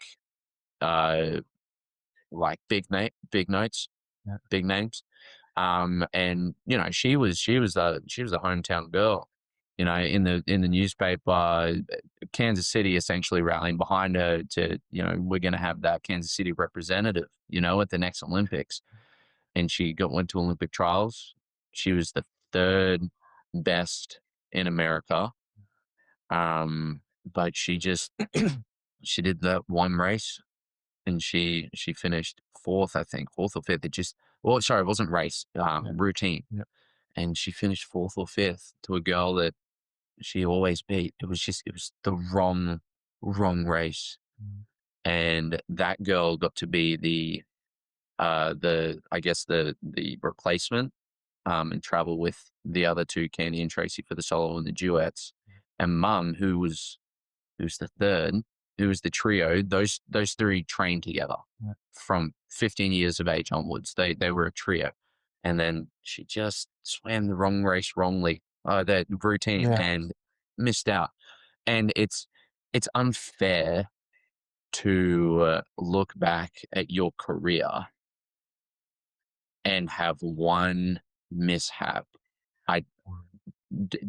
like big notes, Yeah. big names. And she was the hometown girl. In the newspaper, Kansas City essentially rallying behind her to, we're going to have that Kansas City representative, at the next Olympics. And she went to Olympic trials. She was the third best in America. But she just she did that one race, and she finished fourth, I think, fourth or fifth. Sorry, it wasn't race, routine. Yeah. And she finished fourth or fifth to a girl that she always beat. It was the wrong race. And that girl got to be I guess the replacement, and travel with the other two, Candy and Tracy, for the solo and the duets. And Mum, who's the third, who was the trio, those three trained together from 15 years of age onwards. They were a trio. And then she just swam the wrong race wrongly, that routine, and missed out. And it's unfair to look back at your career and have one mishap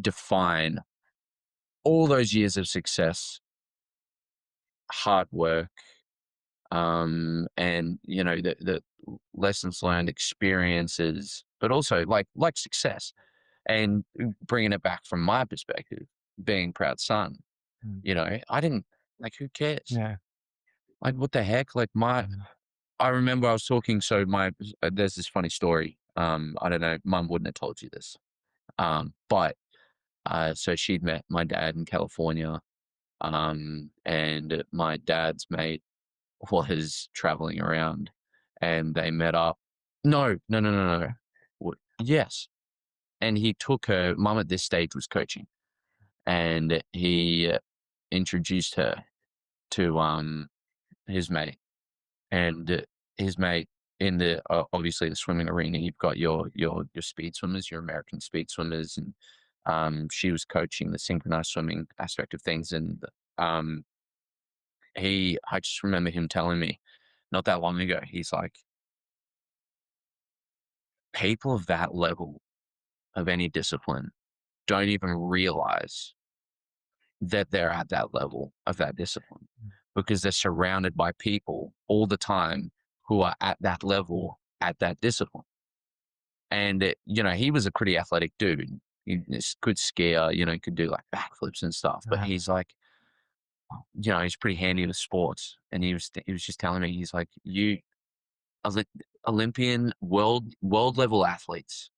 define all those years of success, hard work, and the lessons learned, experiences, but also like success. And bringing it back from my perspective, being proud son, I didn't, like, who cares? Yeah. Like, what the heck? Like, I remember I was talking. So there's this funny story. I don't know, Mum wouldn't have told you this. But so she'd met my dad in California, and my dad's mate was traveling around, and they met up. No. Yes. And he took her. Mum at this stage was coaching, and he introduced her to his mate. And his mate, in the obviously the swimming arena, you've got your speed swimmers, your American speed swimmers, and she was coaching the synchronized swimming aspect of things. And I just remember him telling me not that long ago, he's like, people of that level of any discipline don't even realize that they're at that level of that discipline, because they're surrounded by people all the time who are at that level, at that discipline. And he was a pretty athletic dude. He could skier, could do like backflips and stuff. But he's like, he's pretty handy with sports. And he was just telling me, he's like, you Olympian world level athletes,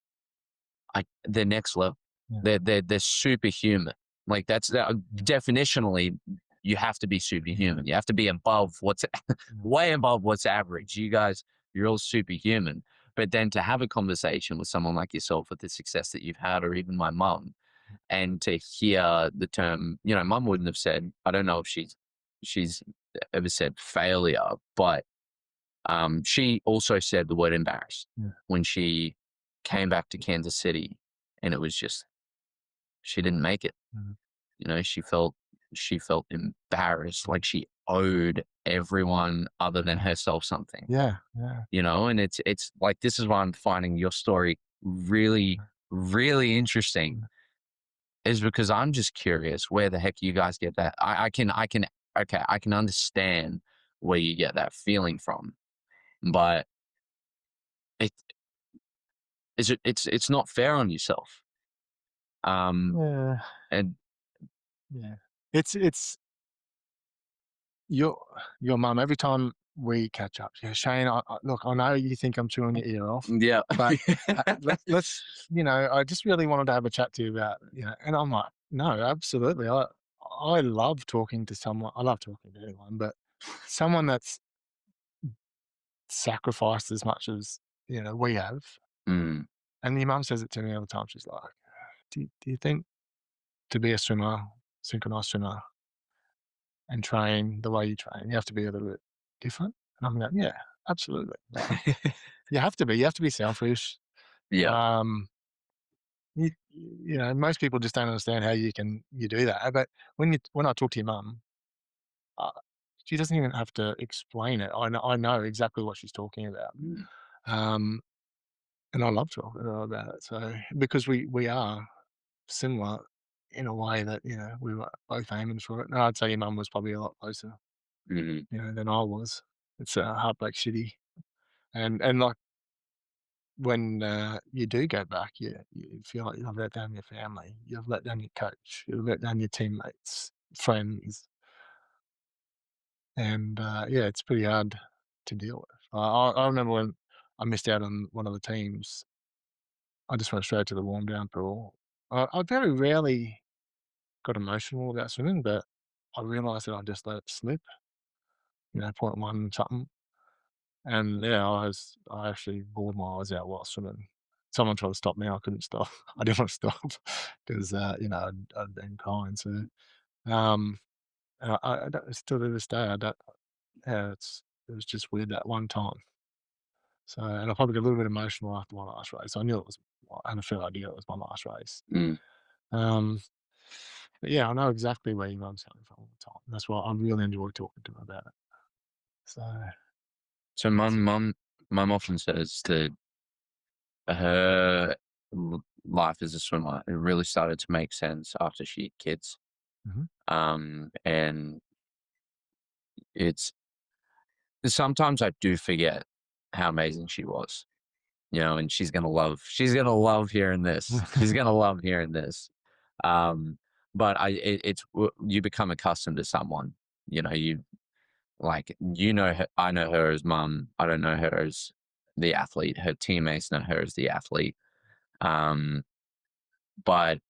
they're next level. Yeah. They're superhuman. Like, that's definitionally, you have to be superhuman. You have to be above what's way above what's average. You guys, you're all superhuman. But then to have a conversation with someone like yourself with the success that you've had, or even my mum, and to hear the term, mum wouldn't have said, I don't know if she's ever said failure, but she also said the word embarrassed when she came back to Kansas City, and it was just, she didn't make it. She felt embarrassed, like she owed everyone other than herself something. Yeah. And it's like, this is why I'm finding your story really, really interesting, is because I'm just curious where the heck you guys get that. I can understand where you get that feeling from, but it it's not fair on yourself. Yeah. And Yeah. It's your mum. Every time we catch up, yeah, Shane, look, I know you think I'm chewing your ear off, yeah, but let's, I just really wanted to have a chat to you about, and I'm like, no, absolutely. I love talking to someone. I love talking to anyone, but someone that's sacrificed as much as, we have. mm, And your mum says it to me all the time. She's like, do you think to be a swimmer, synchronized swimmer, and train the way you train, you have to be a little bit different? And I'm like, yeah, absolutely. Like, you have to be. You have to be selfish. yeah, Most people just don't understand how you do that. But when I talk to your mum, uh, she doesn't even have to explain it. I know exactly what she's talking about. mm, Um, and I love talking to her about it. So because we are similar in a way that, we were both aiming for it. And I'd say your mum was probably a lot closer, mhm, than I was. It's heartbreak shitty. And like when you do go back, you feel like you've let down your family, you've let down your coach, you've let down your teammates, friends, and it's pretty hard to deal with. I remember when I missed out on one of the teams, I just went straight to the warm down pool. I very rarely got emotional about swimming, but I realised that I just let it slip, point one something. And yeah, I actually bawled my eyes out while swimming. Someone tried to stop me, I couldn't stop. I didn't want to stop because I'd been crying. So and I don't, still to this day, I don't. Yeah, it was just weird that one time. So and I probably got a little bit emotional after my last race. I knew it was. I had a fair idea it was my last race. mm. Um, but yeah, I know exactly where your mum's coming from all the time. That's why I really enjoy talking to her about it. So So mum often says that her life as a swimmer, it really started to make sense after she had kids. mhm. And it's, sometimes I do forget how amazing she was, and she's gonna love hearing this. She's gonna love hearing this. But you become accustomed to someone, you like, her, I know her as mum. I don't know her as the athlete. Her teammates know her as the athlete. Um, but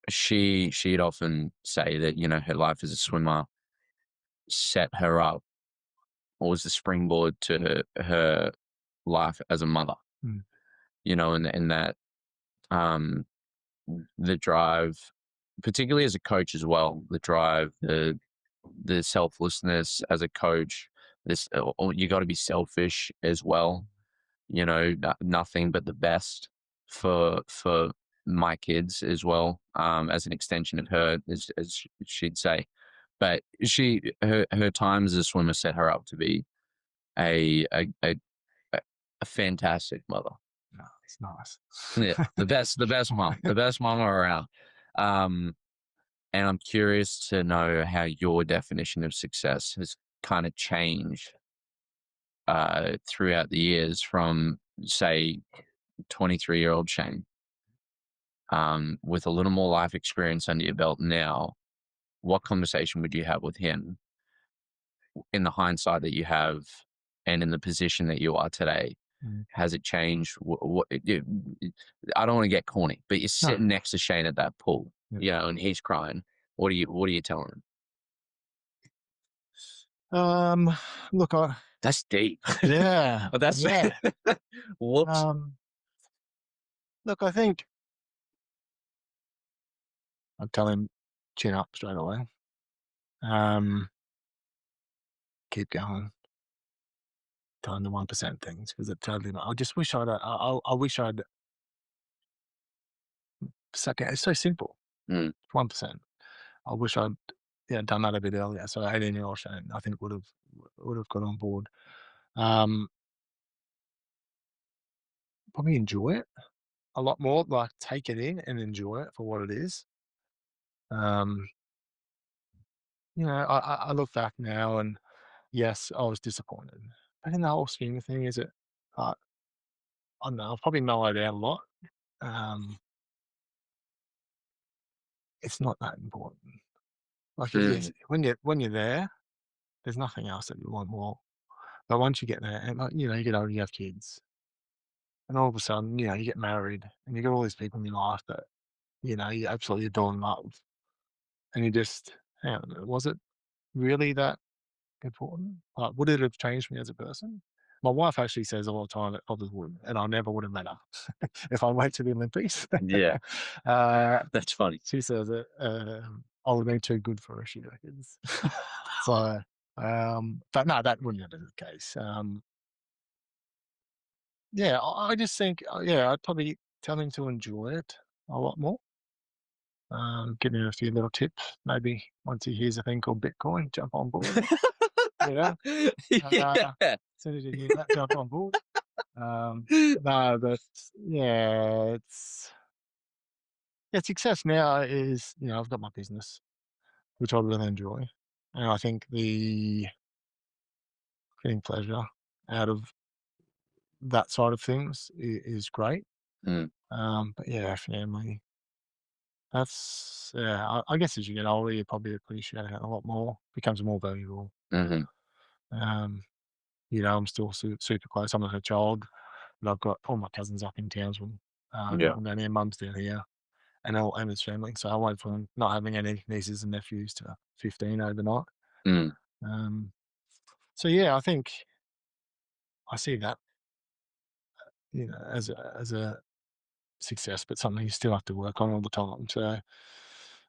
she'd often say that, her life as a swimmer set her up, or was the springboard to her life as a mother, Mm, and that, um, the drive, particularly as a coach as well, the drive, the selflessness as a coach, this, you got to be selfish as well, nothing but the best for my kids as well, as an extension of her, as she'd say. But her time as a swimmer set her up to be a a a, a fantastic mother. nice, nice. Yeah, the best mama around. Um, and I'm curious to know how your definition of success has kind of changed throughout the years from, say, 23-year-old Shane, with a little more life experience under your belt now. What conversation would you have with him in the hindsight that you have, and in the position that you are today? Mm. Has it changed? I don't want to get corny, but you're No. sitting next to Shane at that pool, Yeah. and he's crying. What are you telling him? Um, look, That's deep. yeah, Oh, that's yeah. whoops. Um, look, I think I'd tell him chin up straight away. Um, keep going. Tell him the 1% things because it totally. I just wish I wish I'd. It's so simple. Mm, 1%. I wish I'd done that a bit earlier. So 18-year-old Shane, I think would have got on board. Um, probably enjoy it a lot more. Like take it in and enjoy it for what it is. Um, I look back now and yes, I was disappointed. But in the whole scheme of things, is it? Uh, I don't know. I've probably mellowed out a lot. Um, it's not that important. Like it is mm, when you're there, there's nothing else that you want more. But once you get there, and like, you get older, you have kids, and all of a sudden, you get married, and you got all these people in your life that you absolutely adore and love, and you just, hang on a minute, was it really that important? Like, would it have changed me as a person? My wife actually says all the time it probably would, and I never would have met her if I went to the Olympics. yeah, uh, that's funny. she says that I would have been too good for her. She reckons. So, but no, that wouldn't have been the case. Yeah, I just think, I'd probably tell him to enjoy it a lot more. Give him a few little tips. Maybe once he hears a thing called Bitcoin, jump on board. You know, Yeah. as soon as you hear that, jump on board. No, but yeah, success now is I've got my business, which I really enjoy, and I think the getting pleasure out of that side of things is great. Mm, But yeah, family. I guess as you get older, you probably appreciate it a lot more. Becomes more valuable. mhm, Um, I'm still super close. I'm not a child, but I've got all my cousins up in Townsville. yeah, I'm down here, mum's down here, and all and his family. So I went from not having any nieces and nephews to 15 overnight. mm, Um, so yeah, I think I see that as a success, but something you still have to work on all the time. So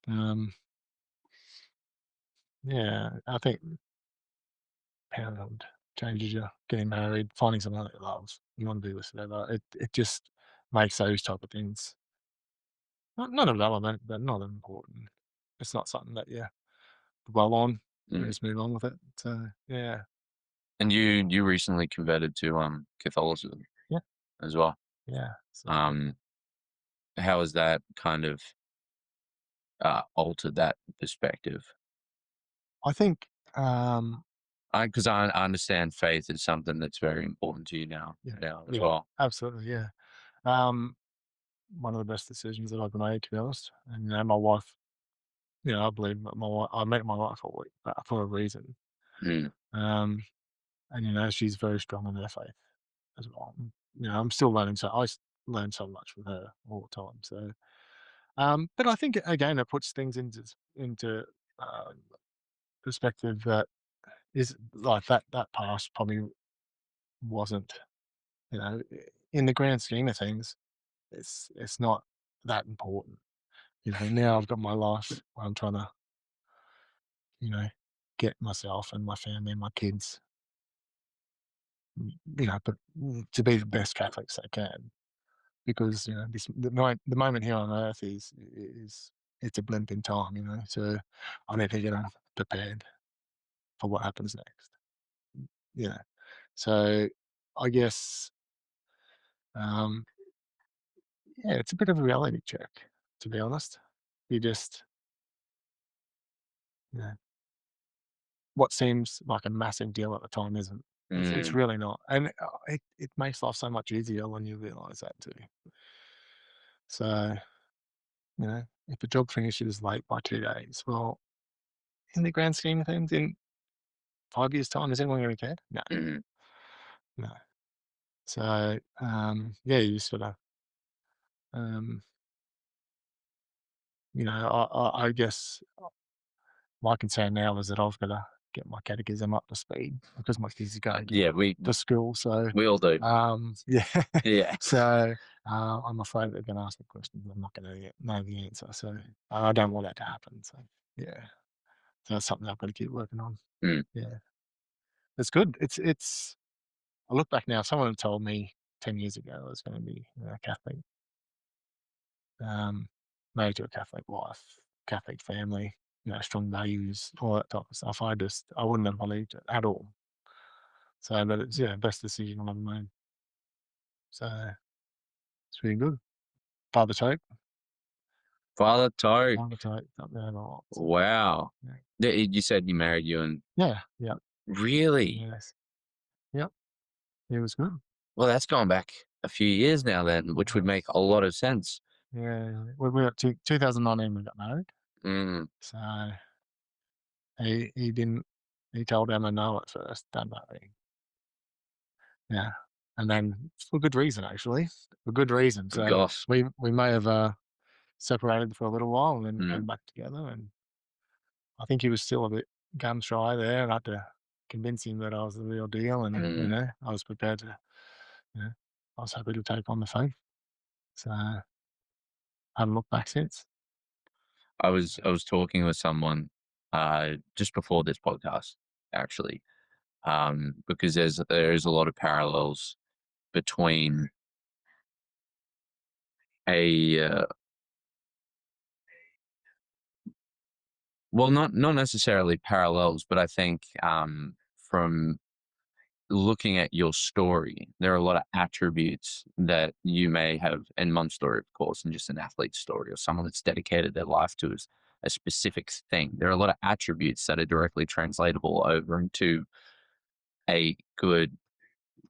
um, yeah, I think parenthood changes you. Getting married, finding someone that you love, you want to be with forever. It just makes those type of things not irrelevant, but not important. It's not something that you dwell on. You mm. just move on with it. So yeah, And you recently converted to Catholicism yeah, as well. yeah. So Um, how has that kind of altered that perspective? I think um, Because I understand faith is something that's very important to you yeah, now as yeah, well. absolutely, yeah. Um, one of the best decisions that I've made, to be honest. And my wife, I believe that I met my wife for a reason. Mm, Um, and she's very strong in her faith as well. I'm still learning, so learn so much from her all the time. So, but I think again, it puts things into uh, perspective that is like that past probably wasn't, in the grand scheme of things, it's not that important. Now I've got my life where I'm trying to, you know, get myself and my family and my kids, but to be the best Catholics they can. Because the moment here on earth is it's a blimp in time, so I need to get prepared for what happens next. you know so I guess um yeah, it's a bit of a reality check, to be honest. You just you know what seems like a massive deal at the time isn't. It's mm, really not, and it makes life so much easier when you realize that too. So if a job finishes late by 2 days, well, in the grand scheme of things, in 5 years' time, is anyone going to care? No, mm. no. So, yeah, you just gotta, um, I guess my concern now is that I've got to get my catechism up to speed because my kids are going Yeah, we to school. So, we all do. yeah. Yeah. So, I'm afraid they're going to ask me questions. I'm not going to know the answer. So, I don't want that to happen. So, yeah. So that's something I've got to keep working on. Mm. Yeah, it's good. It's. I look back now. If someone had told me 10 years ago I was going to be Catholic, um, married to a Catholic wife, Catholic family, strong values, all that type of stuff. I wouldn't have believed it at all. So, but it's best decision I've ever made. So it's really good. Father Toke, Father Toe. Father Toke, up there a lot. So, Wow. yeah, You said you married you and yeah, yeah, really? yes, yep. It was good. Well, that's gone back a few years now then, which would make a lot of sense. Yeah, we were at 2019 we got married. Mm, So he didn't. He told Emma no at first. Don't marry. Yeah, and then for good reason actually, for good reason. So gosh. we may have separated for a little while and then Mm, came back together. And I think he was still a bit gun shy there, and I had to convince him that I was the real deal, and mm. I was prepared to, you know, I was happy to take on the faith. So I haven't looked back since. I was talking with someone just before this podcast, actually, because there's a lot of parallels between a well, not necessarily parallels, but I think from looking at your story, there are a lot of attributes that you may have, in Mum's story, of course, and just an athlete's story or someone that's dedicated their life to a specific thing. There are a lot of attributes that are directly translatable over into a good,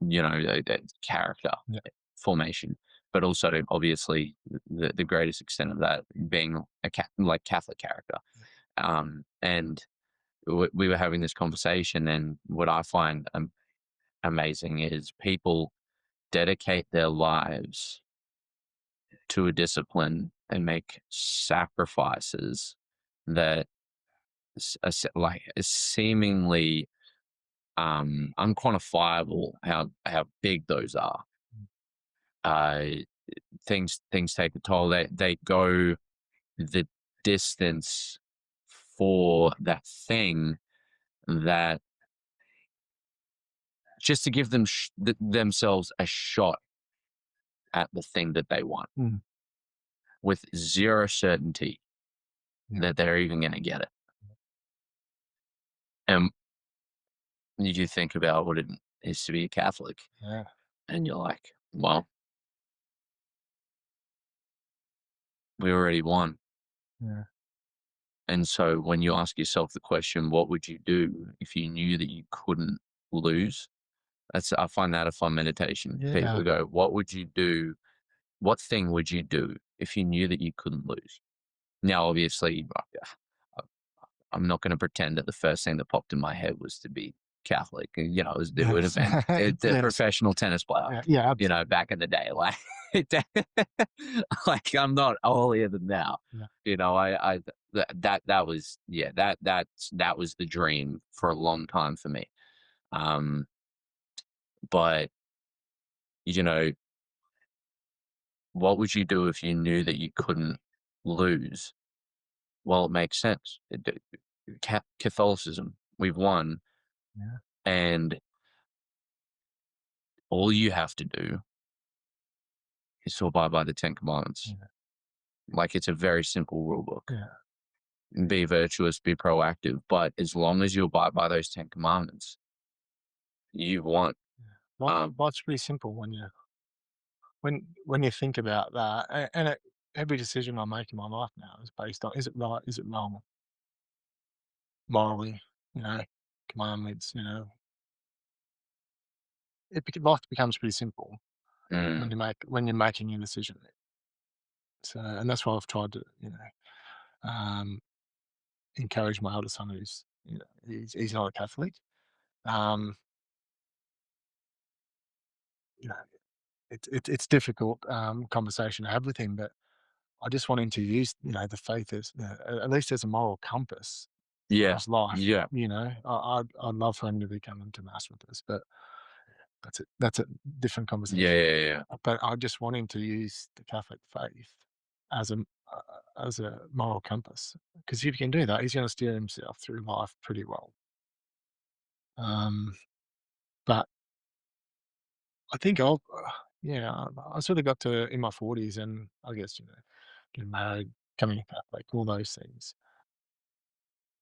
a character Yeah, formation, but also obviously the greatest extent of that being like Catholic character. And we were having this conversation, and what I find amazing is people dedicate their lives to a discipline and make sacrifices that like is seemingly unquantifiable how big those are. mm, Uh, things take a toll. They go the distance for that thing that just to give themselves a shot at the thing that they want mm, with zero certainty yeah, that they're even going to get it. And you think about what it is to be a Catholic, yeah, and you're like, well, we already won. yeah, And so when you ask yourself the question, what would you do if you knew that you couldn't lose? I find that a fun meditation. People yeah. go, what would you do? What thing would you do if you knew that you couldn't lose? Now, obviously, I'm not going to pretend that the first thing that popped in my head was to be Catholic. It would have Yes, been the yes, professional tennis player, yeah, yeah, back in the day. Like, like I'm not holier than thou. yeah, I that was that was the dream for a long time for me. Um, but you know, what would you do if you knew that you couldn't lose? Well, it makes sense. Catholicism, we've won, yeah, and all you have to do is to abide by the Ten Commandments. yeah, Like it's a very simple rule book. yeah. Be virtuous, be proactive, but as long as you abide by those Ten Commandments, you've won. Um, Life's pretty simple when you think about that, every decision I make in my life now is based on, is it right, is it wrong, morally, you know, commandments, life becomes pretty simple mm, when you're making a decision. So, and that's why I've tried to, um, encourage my older son who's, he's not a Catholic. Um, you know, it's difficult conversation to have with him, but I just want him to use, the faith as, at least as a moral compass. Yeah. his life. Yeah. You know, I'd love for him to be coming to mass with us, but that's a different Yeah, conversation. yeah, yeah. But I just want him to use the Catholic faith as as a moral compass, because if he can do that, he's going to steer himself through life pretty well. Um, but I think yeah, I sort of got to in my 40s, and I guess getting married, becoming a Catholic, all those things.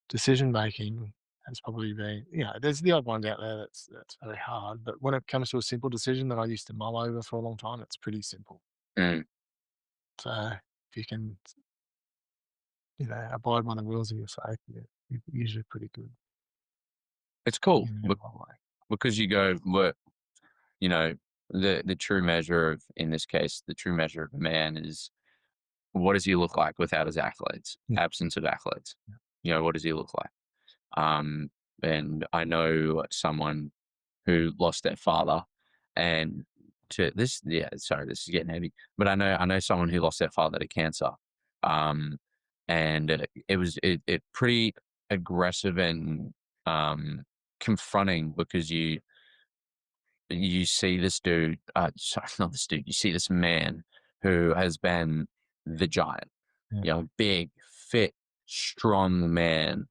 Decision making has probably been, there's the odd ones out there that's very hard, but when it comes to a simple decision that I used to mull over for a long time, it's pretty simple. Mm. So if you can, abide by the rules of your faith, you're usually pretty good. It's cool In a long way. because you go, look, you know, the true measure of, in this case, the true measure of a man is what does he look like without his accolades, Yeah, absence of accolades. yeah, What does he look like? Um, and I know someone who lost their father, and to this, yeah, sorry, this is getting heavy, but I know someone who lost their father to cancer, um, and it pretty aggressive and um, confronting because you see this dude, sorry, not this dude, you see this man who has been the giant, yeah, big, fit, strong man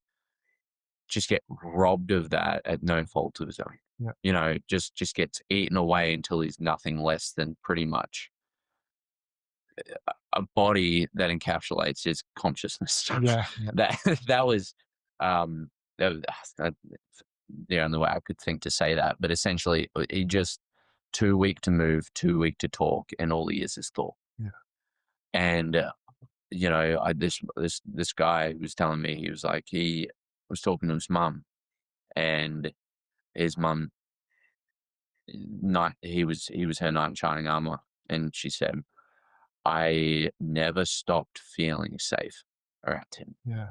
just get robbed of that at no fault of his own. yeah, Just gets eaten away until he's nothing less than pretty much a body that encapsulates his consciousness. yeah, yeah, that that was um that, was- that the only way I could think to say that. But essentially, he just too weak to move, too weak to talk, and all he is thought. yeah, And this guy was telling me, he was like, he was talking to his mum, and his mum, night he was her knight in shining armor, and she said, I never stopped feeling safe around him. yeah,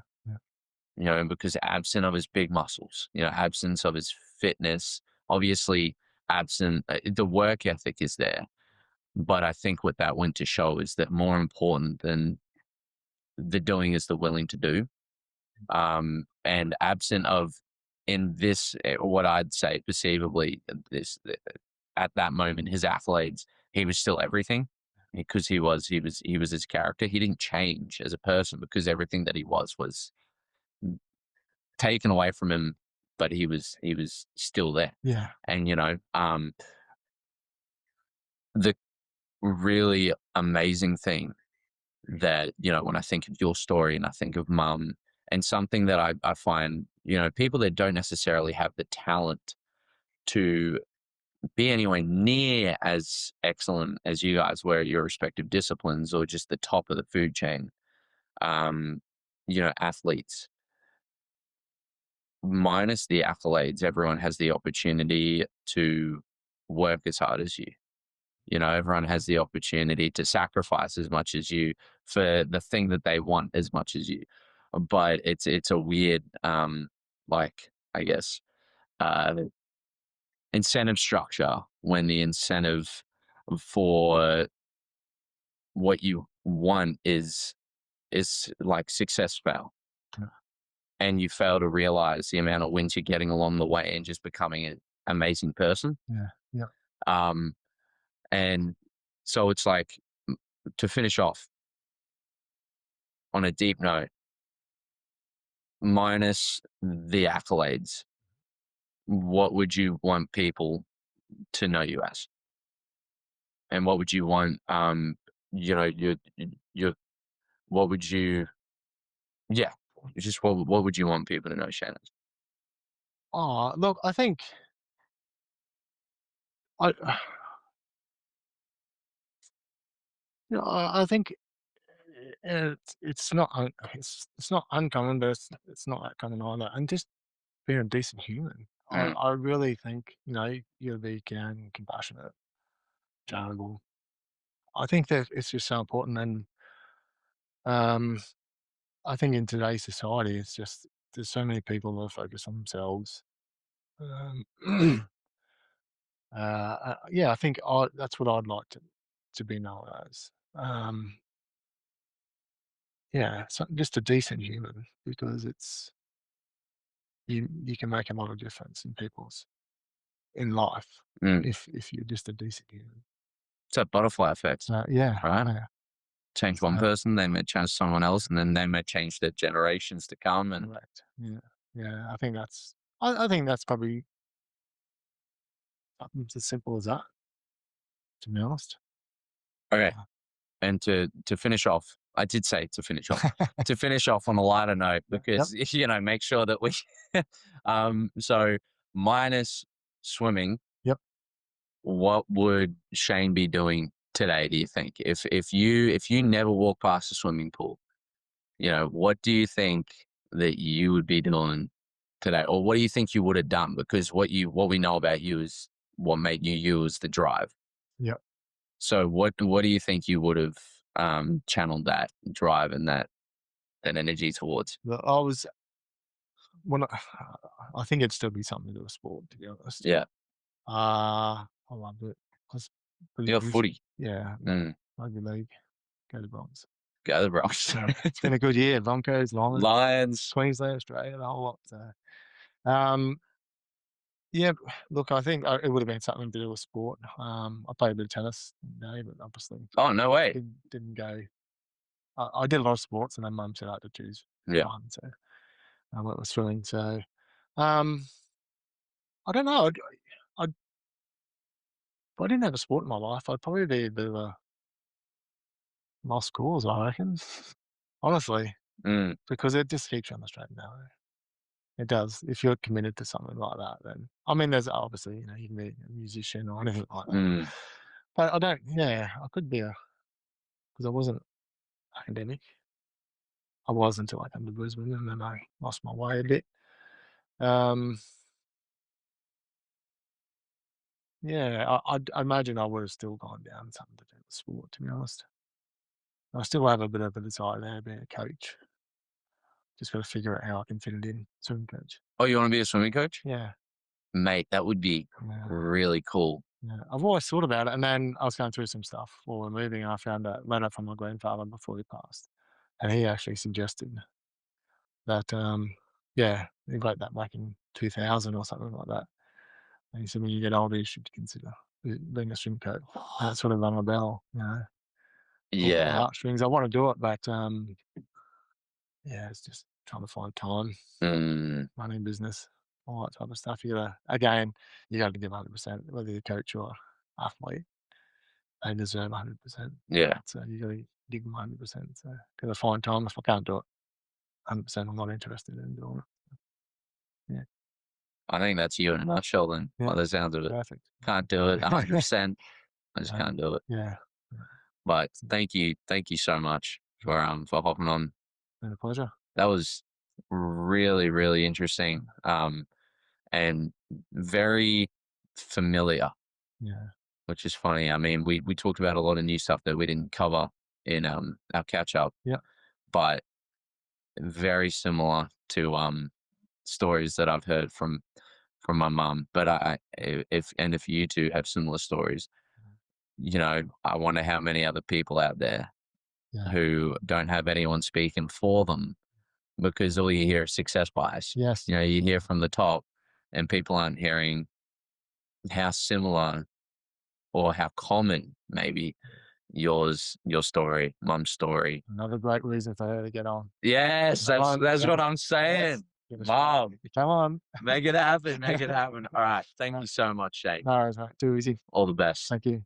yeah, Because absent of his big muscles, absence of his fitness, obviously absent, the work ethic is there. But I think what that went to show is that more important than the doing is the willing to do. And absent of, in this, what I'd say perceivably, at that moment, his accolades, he was still everything because he was his character. He didn't change as a person because everything that he was taken away from him, but he was still there. yeah, And the really amazing thing that, when I think of your story and I think of mum, and something that I find, people that don't necessarily have the talent to be anywhere near as excellent as you guys were at your respective disciplines or just the top of the food chain, um, athletes, minus the accolades, everyone has the opportunity to work as hard as you. Everyone has the opportunity to sacrifice as much as you for the thing that they want as much as you. But it's a weird, like, I guess, uh, incentive structure when the incentive for what you want is like success fail, yeah, and you fail to realize the amount of wins you're getting along the way and just becoming an amazing person. yeah, yeah. Um, and so it's like, to finish off on a deep note, minus the accolades, what would you want people to know you as? And what would you want, your what would you, yeah, just what would you want people to know Shannon? Oh, look, I think I, I think it's not uncommon, but it's not that common either. And just being a decent human, Mm, I really think you gotta be kind, compassionate, charitable. I think that it's just so important, and um, I think in today's society, it's just there's so many people that focus on themselves. Um, yeah, I think that's what I'd like to be known as. Yeah, so just a decent human because it's you can make a lot of difference in life Mm. if you're just a decent human. It's that butterfly effect, So yeah, right? yeah. Change one So person, they may change someone else, and then they may change the generations to come. And correct. Yeah, yeah. I think that's probably something as simple as that. To be honest. okay, and to finish off, I did say to finish off. To finish off on a lighter note, Yep. Yep. because make sure that we, so minus swimming, Yep. what would Shane be doing today? Do you think if you never walk past a swimming pool, what do you think that you would be doing today, or what do you think you would have done? Because what we know about you is what made you you is the drive. Yep. So what do you think you would have channeled that drive and that energy towards? But I was when I think it'd still be something to do with sport. To be honest. Yeah, I loved it. I was pretty you're busy. footy. Yeah. Mm. Rugby league. Go to Bronx. Go the Bronx. Yeah. It's been a good year. Broncos, Lions, Lions. Queensland, Australia, the whole lot. So, um, yeah, look, I think it would have been something to do with sport. I played a bit of tennis, but obviously Oh no way. didn't go. I did a lot of sports, and then mum said I had to choose Yeah. one, so I went with swimming. So, um, I don't know. I'd if I didn't have a sport in my life, I'd probably be a bit of a lost cause, I reckon. Honestly, Mm, because it just keeps you on the straight and narrow. It does. If you're committed to something like that, then I mean, there's obviously, you can be a musician or anything like that. mm, But I don't. Yeah, I could be a because I wasn't academic. I was until I came to Brisbane, and then I lost my way a bit. Um, yeah, I imagine I would have still gone down something to do with sport. To be honest, I still have a bit of a desire there, being a coach. Just got to figure out how I can fit it in. Swimming coach. oh, you want to be a swimming coach? Yeah, Mate, that would be yeah. really cool. Yeah, I've always thought about it, and then I was going through some stuff while we're moving, and I found a letter from my grandfather before he passed, and he actually suggested that, yeah, he wrote that back in 2000 or something like that. And he said, when you get older, you should consider being a swim coach. And that sort of rang a bell, pulled at the Yeah. heartstrings. I want to do it, but yeah, it's just trying to find time, Mm, money, business, all that type of stuff. You got to give 100%, whether you're a coach or athlete. They deserve 100%. yeah. So you gotta give them 100%. So gotta find time. If I can't do it 100%, I'm not interested in doing it. Yeah, I think that's you in a nutshell then, yeah, by the sounds of it. perfect. Can't do it 100%. I just Um, can't do it. yeah, But thank you so much for hopping on. been a pleasure. That was really, really interesting. And very familiar, Yeah, which is funny. I mean, we talked about a lot of new stuff that we didn't cover in our catch up, yeah, but very similar to stories that I've heard from my mum. But if you two have similar stories, I wonder how many other people out there yeah. who don't have anyone speaking for them, because all you hear is success bias. Yes, You hear from the top, and people aren't hearing how similar or how common maybe your story, mum's story. another great reason for her to get on. Yes, Come that's on, that's what I'm yes, saying. give us Mom, come on. make it happen, make it happen. All right. Thank No you so much, Shane. worries, mate. Too easy. All the best. Thank you.